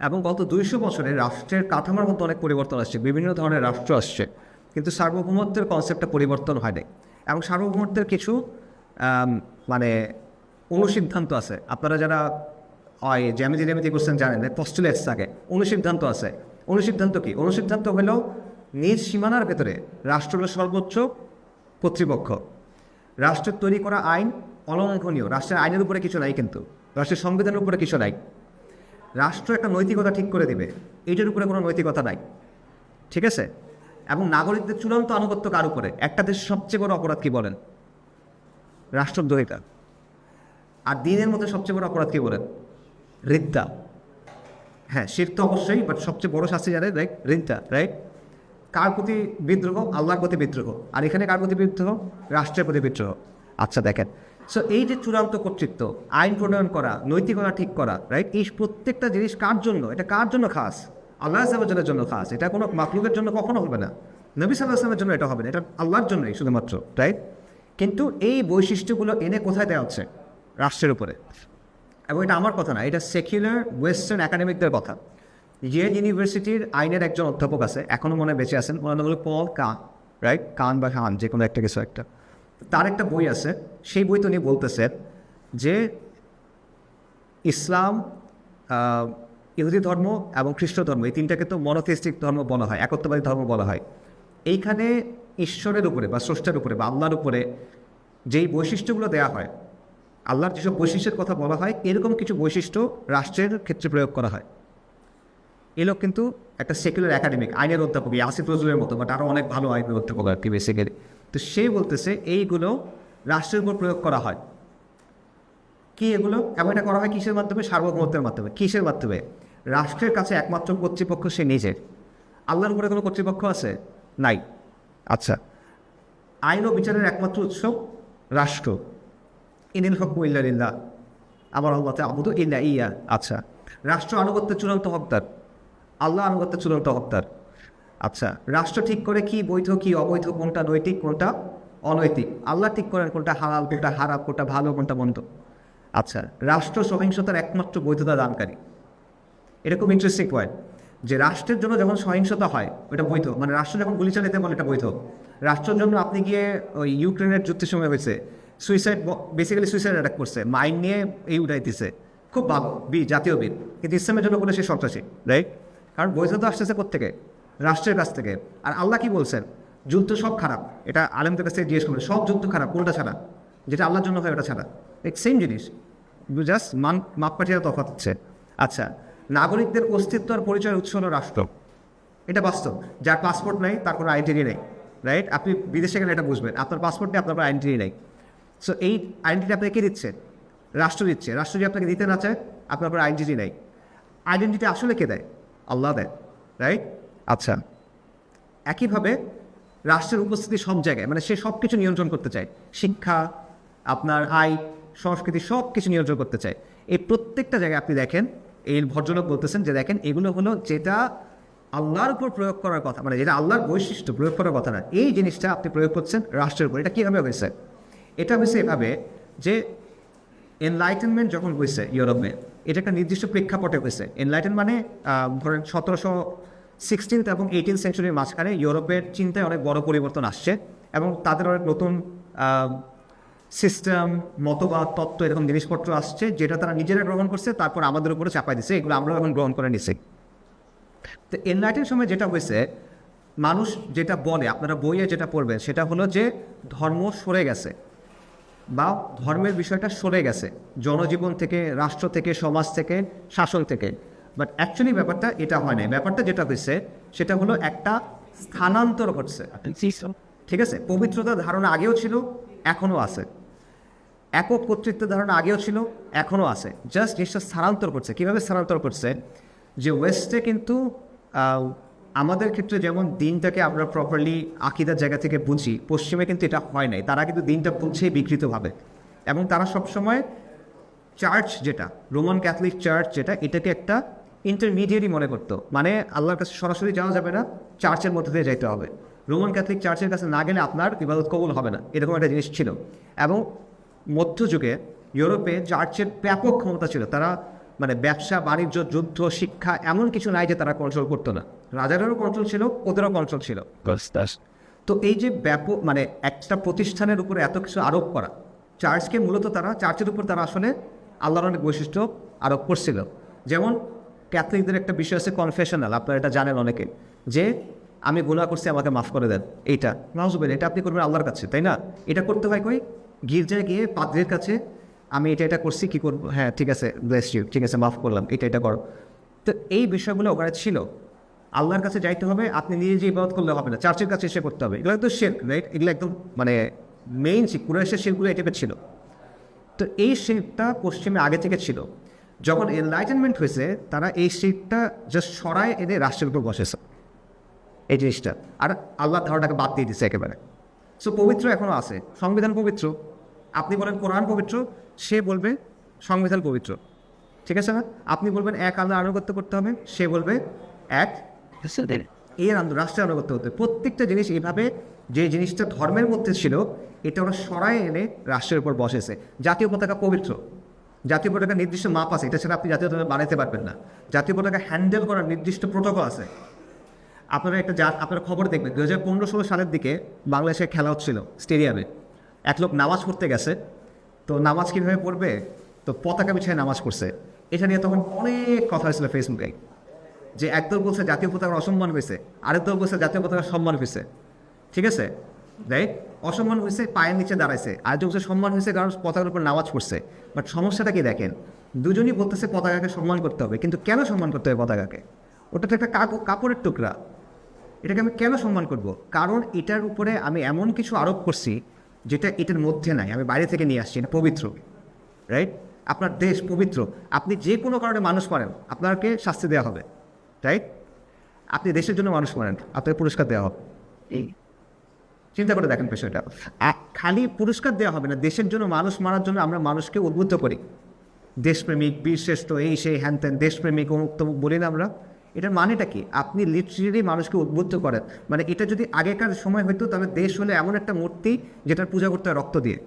A: এবং গত 200 বছরে রাষ্ট্রের কাঠামোর মধ্যে অনেক পরিবর্তন আসছে, বিভিন্ন ধরনের রাষ্ট্র আসছে, কিন্তু সার্বভৌমত্বের কনসেপ্টটা পরিবর্তন হয় নাই। এবং সার্বভৌমত্বের কিছু অনুসিদ্ধান্ত আছে। আপনারা যারা জ্যামিতি করছেন জানেন, পস্টুলেটস থাকে, অনুসিদ্ধান্ত আছে। অনুসিদ্ধান্ত কি? অনুসিদ্ধান্ত হলো নিজ সীমানার ভেতরে রাষ্ট্র হলো সর্বোচ্চ কর্তৃপক্ষ, রাষ্ট্রের তৈরি করা আইন অলঙ্ঘনীয়, রাষ্ট্রের আইনের উপরে কিছু নাই, কিন্তু রাষ্ট্রের সংবিধানের উপরে কিছু নাই। রাষ্ট্র একটা নৈতিকতা ঠিক করে দিবে, এইটার উপরে কোনো নৈতিকতা নাই, ঠিক আছে? এবং নাগরিকদের চূড়ান্ত আনুগত্য কার উপরে? একটা দেশের সবচেয়ে বড় অপরাধ কি বলেন? রাষ্ট্রদ্রোহিতা। আর দিনের মধ্যে সবচেয়ে বড় অপরাধ কি বলেন? রিদ্দা। হ্যাঁ, শিরক তো অবশ্যই, বাট সবচেয়ে বড় শাস্তি জানেন, রাইট? রিদ্দা, রাইট? কার প্রতি বিদ্রোহ? আল্লাহর প্রতি বিদ্রোহ। আর এখানে কার প্রতি বিদ্রোহ? রাষ্ট্রের প্রতি বিদ্রোহ। আচ্ছা, দেখেন, সো এই যে চূড়ান্ত কর্তৃত্ব, আইন প্রণয়ন করা, নৈতিকতা ঠিক করা, রাইট? এই প্রত্যেকটা জিনিস কার জন্য? এটা কার জন্য খাস? আল্লাহ সাল্লামের জন্য খাস। এটা কোনো মাখলুকের জন্য কখনো হবে না। নবী সাল্লাল্লাহু আলাইহি ওয়াসাল্লামের জন্য এটা হবে না, এটা আল্লাহর জন্যই শুধুমাত্র, রাইট? কিন্তু এই বৈশিষ্ট্যগুলো এনে কোথায় দেওয়া হচ্ছে? রাষ্ট্রের উপরে। এবং এটা আমার কথা না, এটা সেকুলার ওয়েস্টার্ন একাডেমিকদের কথা। ইয়েল ইউনিভার্সিটির আইনের একজন অধ্যাপক আছে, এখনও মনে বেঁচে আছেন, ওনার নাম হলো পল কান, রাইট? কান বা খান, যে কোনো একটা কিছু একটা। তার একটা বই আছে, সেই বইতে উনি বলতেছেন যে ইসলাম, ইহুদি ধর্ম এবং খ্রিস্ট ধর্ম, এই তিনটাকে তো মনোথিস্টিক ধর্ম বলা হয়, একত্ববাদী ধর্ম বলা হয়। এইখানে ঈশ্বরের উপরে বা স্রষ্টার উপরে বা আল্লাহর উপরে যেই বৈশিষ্ট্যগুলো দেওয়া হয়, আল্লাহর যেসব বৈশিষ্ট্যের কথা বলা হয়, এরকম কিছু বৈশিষ্ট্য রাষ্ট্রের ক্ষেত্রে প্রয়োগ করা হয়। এ লোক কিন্তু একটা সেকুলার একাডেমিক, আইনের অধ্যাপক, আসিফ নজরুলের মতো, বাট আরও অনেক ভালো আইনের অধ্যাপক আর কি বেসিক্যালি। তো সে বলতেছে এইগুলো রাষ্ট্রের উপর প্রয়োগ করা হয়। কি এগুলো? এবং এটা করা হয় কিসের মাধ্যমে? সার্বভৌমত্বের মাধ্যমে। কিসের মাধ্যমে? রাষ্ট্রের কাছে একমাত্র কর্তৃপক্ষ সে নিজের। আল্লাহর উপরে কোনো কর্তৃপক্ষ আছে? নাই। আচ্ছা, আইন ও বিচারের একমাত্র উৎস রাষ্ট্র। ইনিল হুকমু ইল্লা লিল্লাহ, আমার আল্লাহ তা'বুদু ইল্লা ইয়্যাহ। আচ্ছা, রাষ্ট্র আনুগত্যের চূড়ান্ত হকদার, আল্লাহ আনুগত্যের চূড়ান্ত হকদার। আচ্ছা, রাষ্ট্র ঠিক করে কি বৈধ কি অবৈধ, কোনটা নৈতিক কোনটা অনৈতিক, আল্লাহ ঠিক করেন কোনটা হালাল কোনটা হারাম, কোনটা ভালো কোনটা মন্দ। আচ্ছা, রাষ্ট্র সহিংসতার একমাত্র বৈধতা দানকারী। এটা খুব ইন্টারেস্টিং পয়েন্ট যে রাষ্ট্রের জন্য যখন সহিংসতা হয় ওটা বৈধ, মানে রাষ্ট্র যখন গুলি চালাতে বলে এটা বৈধ। রাষ্ট্রের জন্য আপনি গিয়ে ওই ইউক্রেনের যুদ্ধের সময় হয়েছে সুইসাইড, বেসিক্যালি সুইসাইড অ্যাটাক করছে, মাইন্ড নিয়ে এই উঠাইতেছে, খুব ভালো বীর, জাতীয় বীর, কিন্তু ইসলামের জন্য বলে সে সন্ত্রাসী, রাইট? কারণ বৈধতা আসতেছে কোত্থেকে? রাষ্ট্রের কাছ থেকে। আর আল্লাহ কি বলছেন? যুদ্ধ সব খারাপ। এটা আলেমদের কাছ থেকে জিজ্ঞেস করবে, সব যুদ্ধ খারাপ কোনটা ছাড়া? যেটা আল্লাহর জন্য হয় ওটা ছাড়া। এক সেম জিনিস, জাস্ট মাপকাঠিরা তফাৎ হচ্ছে। আচ্ছা, নাগরিকদের অস্তিত্ব আর পরিচয়ের উৎস হলো রাষ্ট্র। এটা বাস্তব। যার পাসপোর্ট নেই তার কোনো আইডেন্টি নেই, রাইট? আপনি বিদেশে গেলে এটা বুঝবেন, আপনার পাসপোর্ট নেই, আপনার কোনো আইডেন্টি নেই। সো এই আইডেন্টি আপনাকে কে দিচ্ছে? রাষ্ট্র দিচ্ছে। রাষ্ট্র যদি আপনাকে দিতে না চায়, আপনার কোনো আইডেন্টি নেই। আইডেন্টিটি আসলে কে দেয়? আল্লাহ দেয়, রাইট? আচ্ছা, একইভাবে রাষ্ট্রের উপস্থিতি সব জায়গায়, মানে সে সব কিছু নিয়ন্ত্রণ করতে চায়। শিক্ষা, আপনার আয়, সংস্কৃতি, সব কিছু নিয়ন্ত্রণ করতে চায়। এই প্রত্যেকটা জায়গায় আপনি দেখেন, এই ভদ্রলোক বলতেছেন যে দেখেন এগুলো হলো যেটা আল্লাহর উপর প্রয়োগ করার কথা, মানে যেটা আল্লাহর বৈশিষ্ট্য, প্রয়োগ করার কথা না, এই জিনিসটা আপনি প্রয়োগ করছেন রাষ্ট্রের উপর। এটা কীভাবে হয়েছে? এটা হয়েছে এভাবে যে এনলাইটেনমেন্ট যখন হয়েছে ইউরোপে, এটা একটা নির্দিষ্ট প্রেক্ষাপটে হয়েছে। এনলাইটেন মানে ধরেন 1716 এবং 18 সেঞ্চুরির মাঝখানে ইউরোপের চিন্তায় অনেক বড় পরিবর্তন আসছে এবং তাদের অনেক নতুন সিস্টেম, মতবাদ, তত্ত্ব, এরকম জিনিসপত্র আসছে যেটা তারা নিজেরা গ্রহণ করছে, তারপর আমাদের উপরে চাপাই দিচ্ছে, এগুলো আমরা এখন গ্রহণ করে নিচ্ছি। তো এনলাইটেন সময় যেটা হয়েছে, মানুষ যেটা বলে, আপনারা বইয়ে যেটা পড়বেন সেটা হলো যে ধর্ম সরে গেছে বা ধর্মের বিষয়টা সরে গেছে জনজীবন থেকে, রাষ্ট্র থেকে, সমাজ থেকে, শাসন থেকে। বাট অ্যাকচুয়ালি ব্যাপারটা এটা হয় না। ব্যাপারটা যেটা হয়েছে সেটা হলো একটা স্থানান্তর ঘটছে, ঠিক আছে? পবিত্রতার ধারণা আগেও ছিল, এখনও আছে। একক কর্তৃত্বের ধারণা আগেও ছিল, এখনও আছে। জাস্ট জিনিসটা স্থানান্তর করছে। কীভাবে স্থানান্তর করছে? যে ওয়েস্টে কিন্তু আমাদের ক্ষেত্রে যেমন দিনটাকে আমরা প্রপারলি আকিদার জায়গা থেকে বুঝি, পশ্চিমে কিন্তু এটা হয় নাই। তারা কিন্তু দিনটা বুঝছেই বিকৃতভাবে, এবং তারা সবসময় চার্চ, যেটা রোমান ক্যাথলিক চার্চ, যেটা এটাকে একটা ইন্টারমিডিয়েটই মনে করতো। মানে আল্লাহর কাছে সরাসরি যাওয়া যাবে না, চার্চের মধ্যে দিয়ে যাইতে হবে। রোমান ক্যাথলিক চার্চের কাছে না গেলে আপনার ইবাদত কবুল হবে না, এরকম একটা জিনিস ছিল। এবং মধ্যযুগে ইউরোপে চার্চের ব্যাপক ক্ষমতা ছিল। তারা মানে ব্যবসা, বাণিজ্য, যুদ্ধ, শিক্ষা, এমন কিছু নাই যে তারা কন্ট্রোল করতো না। রাজাদেরও কন্ট্রোল ছিল, ওদেরও কন্ট্রোল ছিল। তো এই যে ব্যাপক, মানে একটা প্রতিষ্ঠানের উপরে এত কিছু আরোপ করা, চার্চকে মূলত তারা, চার্চের উপর তারা আসলে আল্লাহর অনেক বৈশিষ্ট্য আরোপ করছিল। যেমন ক্যাথলিকদের একটা বিষয় আছে কনফেশনাল, আপনারা এটা জানেন অনেকে, যে আমি গুনাহ করছি, আমাকে মাফ করে দেন। এইটা নাউজুবিল্লাহ, এটা আপনি করবেন আল্লাহর কাছে, তাই না? এটা করতে হয় কই? গির্জায় গিয়ে পাদ্রীর কাছে, আমি এটা করছি, কি করবো? হ্যাঁ ঠিক আছে, ব্লেস ইউ, ঠিক আছে মাফ করলাম, এটা করো। তো এই বিষয়গুলো ওখানে ছিল। আল্লাহর কাছে যাইতে হবে, আপনি নিজে যে ইবাদত করলে হবে না, চার্চের কাছে এসে করতে হবে। এগুলো একদম শিরক, রাইট? এগুলো একদম মানে মেইন কুরাইশের শিরকগুলো এই টাইপের ছিল। তো এই শিরকটা পশ্চিমে আগে থেকে ছিল। যখন এনলাইটেনমেন্ট হয়েছে, তারা এই শিরকটা জাস্ট সরায় এনে রাষ্ট্রের উপর বসেছে, এই জিনিসটা। আর আল্লাহর ধারণাটাকে বাদ দিয়ে দিচ্ছে একেবারে। সো পবিত্র এখনও আছে, সংবিধান পবিত্র। আপনি বলেন কোরআন পবিত্র, সে বলবে সংবিধান পবিত্র, ঠিক আছে না? আপনি বলবেন এক আল্লাহ আনুগত্য করতে হবে, সে বলবে এক এর রাষ্ট্রের আনুগত্য হতে। প্রত্যেকটা জিনিস এইভাবে, যে জিনিসটা ধর্মের মধ্যে ছিল, এটা ওরা সরায় এনে রাষ্ট্রের উপর বসেছে। জাতীয় পতাকা পবিত্র, জাতীয় পতাকা নির্দিষ্ট মাপ আছে, এটা ছাড়া আপনি জাতীয় পতাকা বানাতে পারবেন না। জাতীয় পতাকা হ্যান্ডেল করার নির্দিষ্ট প্রোটোকল আছে। আপনারা আপনারা খবর দেখবেন 2015-16 সালের দিকে বাংলাদেশে খেলা হচ্ছিল স্টেডিয়ামে, এক লোক নামাজ পড়তে গেছে। তো নামাজ কীভাবে পড়বে? তো পতাকা বিছায় নামাজ পড়ছে। এটা নিয়ে তখন অনেক কথা হয়েছিল ফেসবুকে, যে একদল বলছে জাতীয় পতাকার অসম্মান হয়েছে, আরেক দল বলছে জাতীয় পতাকার সম্মান হয়েছে, ঠিক আছে? রাইট? অসম্মান হয়েছে, পায়ের নিচে দাঁড়াইছে, আরেকজন বলছে সম্মান হয়েছে কারণ পতাকার উপর নামাজ পড়ছে। বাট সমস্যাটা কি দেখেন, দুজনই বলতেছে পতাকাকে সম্মান করতে হবে, কিন্তু কেন সম্মান করতে হবে পতাকাকে? ওটা তো একটা কাপড়ের টুকরা, এটাকে আমি কেন সম্মান করব? কারণ এটার উপরে আমি এমন কিছু আরোপ করছি যেটা এটার মধ্যে নাই, আমি বাইরে থেকে নিয়ে আসছি, এটা পবিত্র, রাইট? আপনার দেশ পবিত্র, আপনি যে কোনো কারণে মানুষ মারেন আপনাকে শাস্তি দেওয়া হবে, রাইট? আপনি দেশের জন্য মানুষ মারেন আপনাকে পুরস্কার দেওয়া হবে। চিন্তা করে দেখেন বিষয়টা, খালি পুরস্কার দেওয়া হবে না, দেশের জন্য মানুষ মারার জন্য আমরা মানুষকে উদ্বুদ্ধ করি, দেশপ্রেমিক, বীরশ্রেষ্ঠ, এই সেই হ্যান ত্যান, দেশপ্রেমিক অমুক তমুক বলি না আমরা। এটার মানেটা কি? আপনি লিটারেলি মানুষকে উদ্বুদ্ধ করেন। মানে এটা যদি আগেকার সময় হইতো তাহলে দেশ হলে এমন একটা মূর্তি যেটার পূজা করতে হয় রক্ত দিয়ে,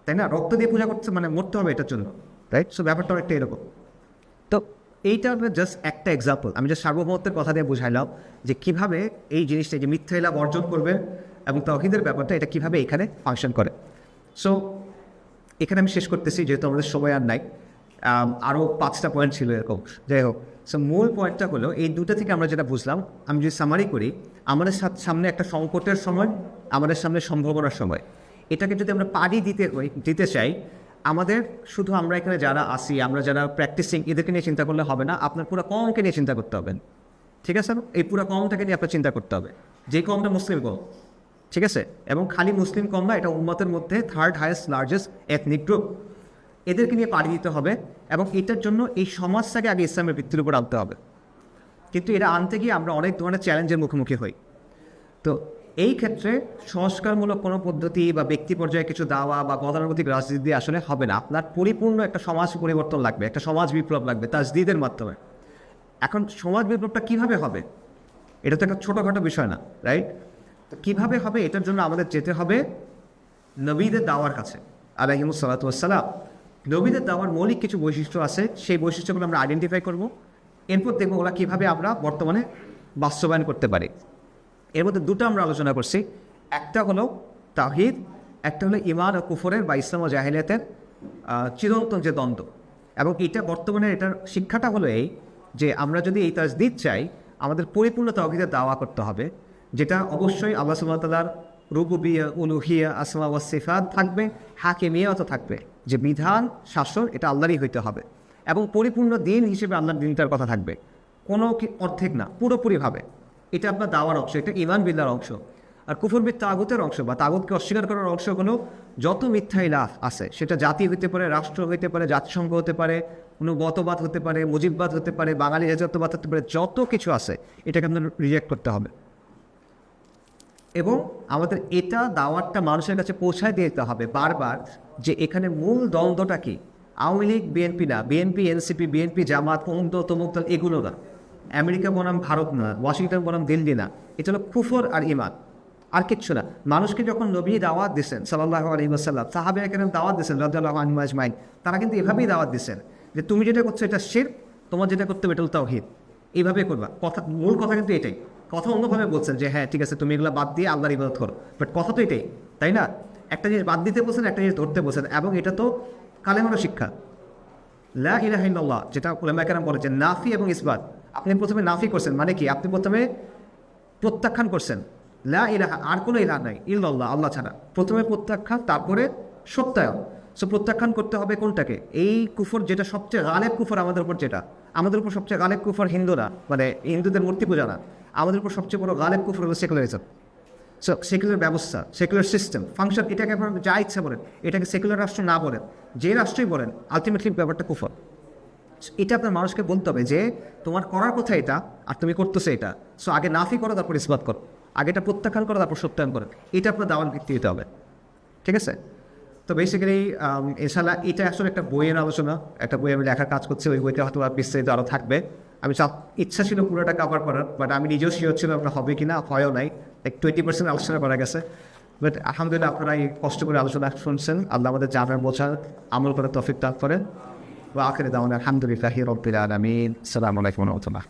A: তাই না? রক্ত দিয়ে পূজা করতে মানে মরতে হবে এটার জন্য, রাইট? সো ব্যাপারটা অনেকটা এরকম। তো এইটা জাস্ট একটা এক্সাম্পল, আমি যে সার্বভৌমত্বের কথা দিয়ে বুঝাইলাম যে কীভাবে এই জিনিসটা, যে মিথ্যা ইলাহ বর্জন করবে এবং তাওহীদের ব্যাপারটা, এটা কীভাবে এখানে ফাংশন করে। সো এখানে আমি শেষ করতেছি যেহেতু আমাদের সময় আর নাই, আরও 5টা পয়েন্ট ছিল এরকম। যাই হোক, সো মূল পয়েন্টটা হলো এই দুটো থেকে আমরা যেটা বুঝলাম, আমি যদি সামারি করি, আমাদের সামনে একটা সংকটের সময়, আমাদের সামনে সম্ভাবনার সময়, এটাকে যদি আমরা পাড়ি দিতে চাই, আমাদের শুধু আমরা এখানে যারা আসি, আমরা যারা প্র্যাকটিসিং, এদেরকে নিয়ে চিন্তা করলে হবে না, আপনার পুরো কমকে নিয়ে চিন্তা করতে হবে, ঠিক আছে? এই পুরো কমটাকে নিয়ে আপনার চিন্তা করতে হবে, যে কমটা মুসলিম কম, ঠিক আছে? এবং খালি মুসলিম কম না, এটা উম্মতের মধ্যে 3rd highest largest ethnic group, এদেরকে নিয়ে পাড়ি দিতে হবে। এবং এটার জন্য এই সমাজটাকে আগে ইসলামের ভিত্তির উপর আনতে হবে, কিন্তু এটা আনতে গিয়ে আমরা অনেক ধরনের চ্যালেঞ্জের মুখোমুখি হই। তো এই ক্ষেত্রে সংস্কারমূলক কোনো পদ্ধতি বা ব্যক্তি পর্যায়ে কিছু দাওয়া বা গতানুগতিক রাজনীতি দিয়ে আসলে হবে না, আপনার পরিপূর্ণ একটা সমাজ পরিবর্তন লাগবে, একটা সমাজ বিপ্লব লাগবে তাজদীদের মাধ্যমে। এখন সমাজ বিপ্লবটা কীভাবে হবে? এটা তো একটা ছোটোখাটো বিষয় না, রাইট? তো কীভাবে হবে? এটার জন্য আমাদের যেতে হবে নবীদের দাওয়ার কাছে, আলাইহিমুস সালাতু ওয়াস সালাম। নবীদের দাওয়ার মৌলিক কিছু বৈশিষ্ট্য আছে, সেই বৈশিষ্ট্যগুলো আমরা আইডেন্টিফাই করব, এরপর দেখবো ওগুলো কীভাবে আমরা বর্তমানে বাস্তবায়ন করতে পারি। এর মধ্যে দুটো আমরা আলোচনা করছি, একটা হলো তাওহীদ, একটা হলো ঈমান ও কুফরের বা ইসলাম ও জাহিলিয়াতের চিরন্তন যে দ্বন্দ্ব। এবং এটা বর্তমানে এটার শিক্ষাটা হলো এই যে আমরা যদি এই তাজদীদ চাই, আমাদের পরিপূর্ণ তাওহীদের দাওয়া করতে হবে, যেটা অবশ্যই আল্লাহ সুবহানাহু ওয়া তাআলার রুবুবিয়্যাহ, উলুহিয়্যাহ, আসমা ওয়াস সিফাত থাকবে, হাকিমিয়্যাহও থাকবে, যে বিধান শাসন এটা আল্লাহরই হইতে হবে, এবং পরিপূর্ণ দিন হিসেবে আল্লাহর দিনটার কথা থাকবে, কোনো অর্ধেক না, পুরোপুরিভাবে। এটা আপনার দাওয়ার অংশ, এটা ঈমান বিল্লাহর অংশ। আর কুফর বিত তাগুতের অংশ বা তাগুতকে অস্বীকার করার অংশ হলো যত মিথ্যা ইলাহ আছে, সেটা জাতি হইতে পারে, রাষ্ট্র হইতে পারে, জাতিসংঘ হতে পারে, কোনো মতবাদ হতে পারে, মুজিববাদ হতে পারে, বাঙালি জাতীয়তাবাদ হতে পারে, যত কিছু আছে এটাকে আপনার রিজেক্ট করতে হবে। এবং আমাদের এটা দাওয়াতটা মানুষের কাছে পৌঁছায় দিতে হবে বারবার, যে এখানে মূল দ্বন্দ্বটা কি। আওয়ামী লীগ বিএনপি না, বিএনপি এনসিপি, বিএনপি জামাত, অমুক দল তমুক দল, এগুলো না। আমেরিকা বনাম ভারত না, ওয়াশিংটন বনাম দিল্লি না, এটা হলো কুফর আর ঈমান, আর কিচ্ছু না। মানুষকে যখন নবী দাওয়াত দিচ্ছেন সাল্লাল্লাহু আলাইহি ওয়াসাল্লাম, সাহাবায়ে কেরাম দাওয়াত দিচ্ছেন রাদিয়াল্লাহু আনহুম আজমাইন, তারা কিন্তু এভাবেই দাওয়াত দিচ্ছেন যে তুমি যেটা করছো এটা শিরক, তোমার যেটা করতে হবে এটা হলো তাওহীদ, এইভাবে করবা। কথা, মূল কথা কিন্তু এটাই। কথা অন্যভাবে বলছেন যে হ্যাঁ ঠিক আছে তুমি এগুলো বাদ দিয়ে আল্লাহর ইবাদত করো, বাট কথা তো এটাই, তাই না? একটা জিনিস বাদ দিতে বলছেন, একটা জিনিস ধরতে বলছেন, এবং এটা তো কালেমার শিক্ষা, লা ইলাহা ইল্লাল্লাহ, যেটা উলামায়ে কেরাম বলেছেন নাফি এবং ইসবাত। আপনি প্রথমে নাফি করছেন, মানে কি? আপনি প্রথমে প্রত্যাখ্যান করছেন, লা ইলাহা, আর কোনো ইলাহ নাই ইল্লাল্লাহ, আল্লাহ ছাড়া। প্রথমে প্রত্যাখ্যান, তারপরে সত্যায়ন। সো প্রত্যাখ্যান করতে হবে কোনটাকে? এই কুফর যেটা সবচেয়ে গালেব কুফর আমাদের উপর, যেটা আমাদের উপর সবচেয়ে গালেব কুফর হিন্দুরা, মানে হিন্দুদের মূর্তি পূজা না, আমাদের উপর সবচেয়ে বড় গালেব কুফর হলো সেকুলারিজম। সো সেকুলার ব্যবস্থা, সেকুলার সিস্টেম, ফাংশন, এটাকে আপনার যা ইচ্ছা বলেন, এটাকে সেকুলার রাষ্ট্র না বলেন, যে রাষ্ট্রই বলেন, আলটিমেটলি ব্যাপারটা কুফর। এটা আপনার মানুষকে বলতে হবে যে তোমার করার কথা এটা, আর তুমি করতেছো এটা। সো আগে নাফি করো, তারপর ইসবাত করো, আগে এটা প্রত্যাখ্যান করো, তারপর সত্যায়ন করেন। এটা আপনার দাওয়ার ভিত্তি হতে হবে, ঠিক আছে? তো বেসিক্যালি এছাড়া এটা আসলে একটা বইয়ের আলোচনা, একটা বই আমি লেখার কাজ করছি, ওই বইটা হয়তো বিস্তারিত আরও থাকবে। আমি ইচ্ছা ছিল পুরোটা কভার করার, বাট আমি নিজেও শিওর ছিল আপনার হবে কি না, হয়ও নাই, 20% আলোচনা করা গেছে। বাট আলহামদুলিল্লাহ আপনারা এই কষ্ট করে আলোচনা শুনছেন, আল্লাহ আমাদের জানার বোঝার আমল করে তৌফিক দান করেন। ওয়া আখিরু দাওয়ানা আলহামদুলিল্লাহি রাব্বিল আলামিন। আসসালামু আলাইকুম ওয়া রাহমাতুল্লাহ।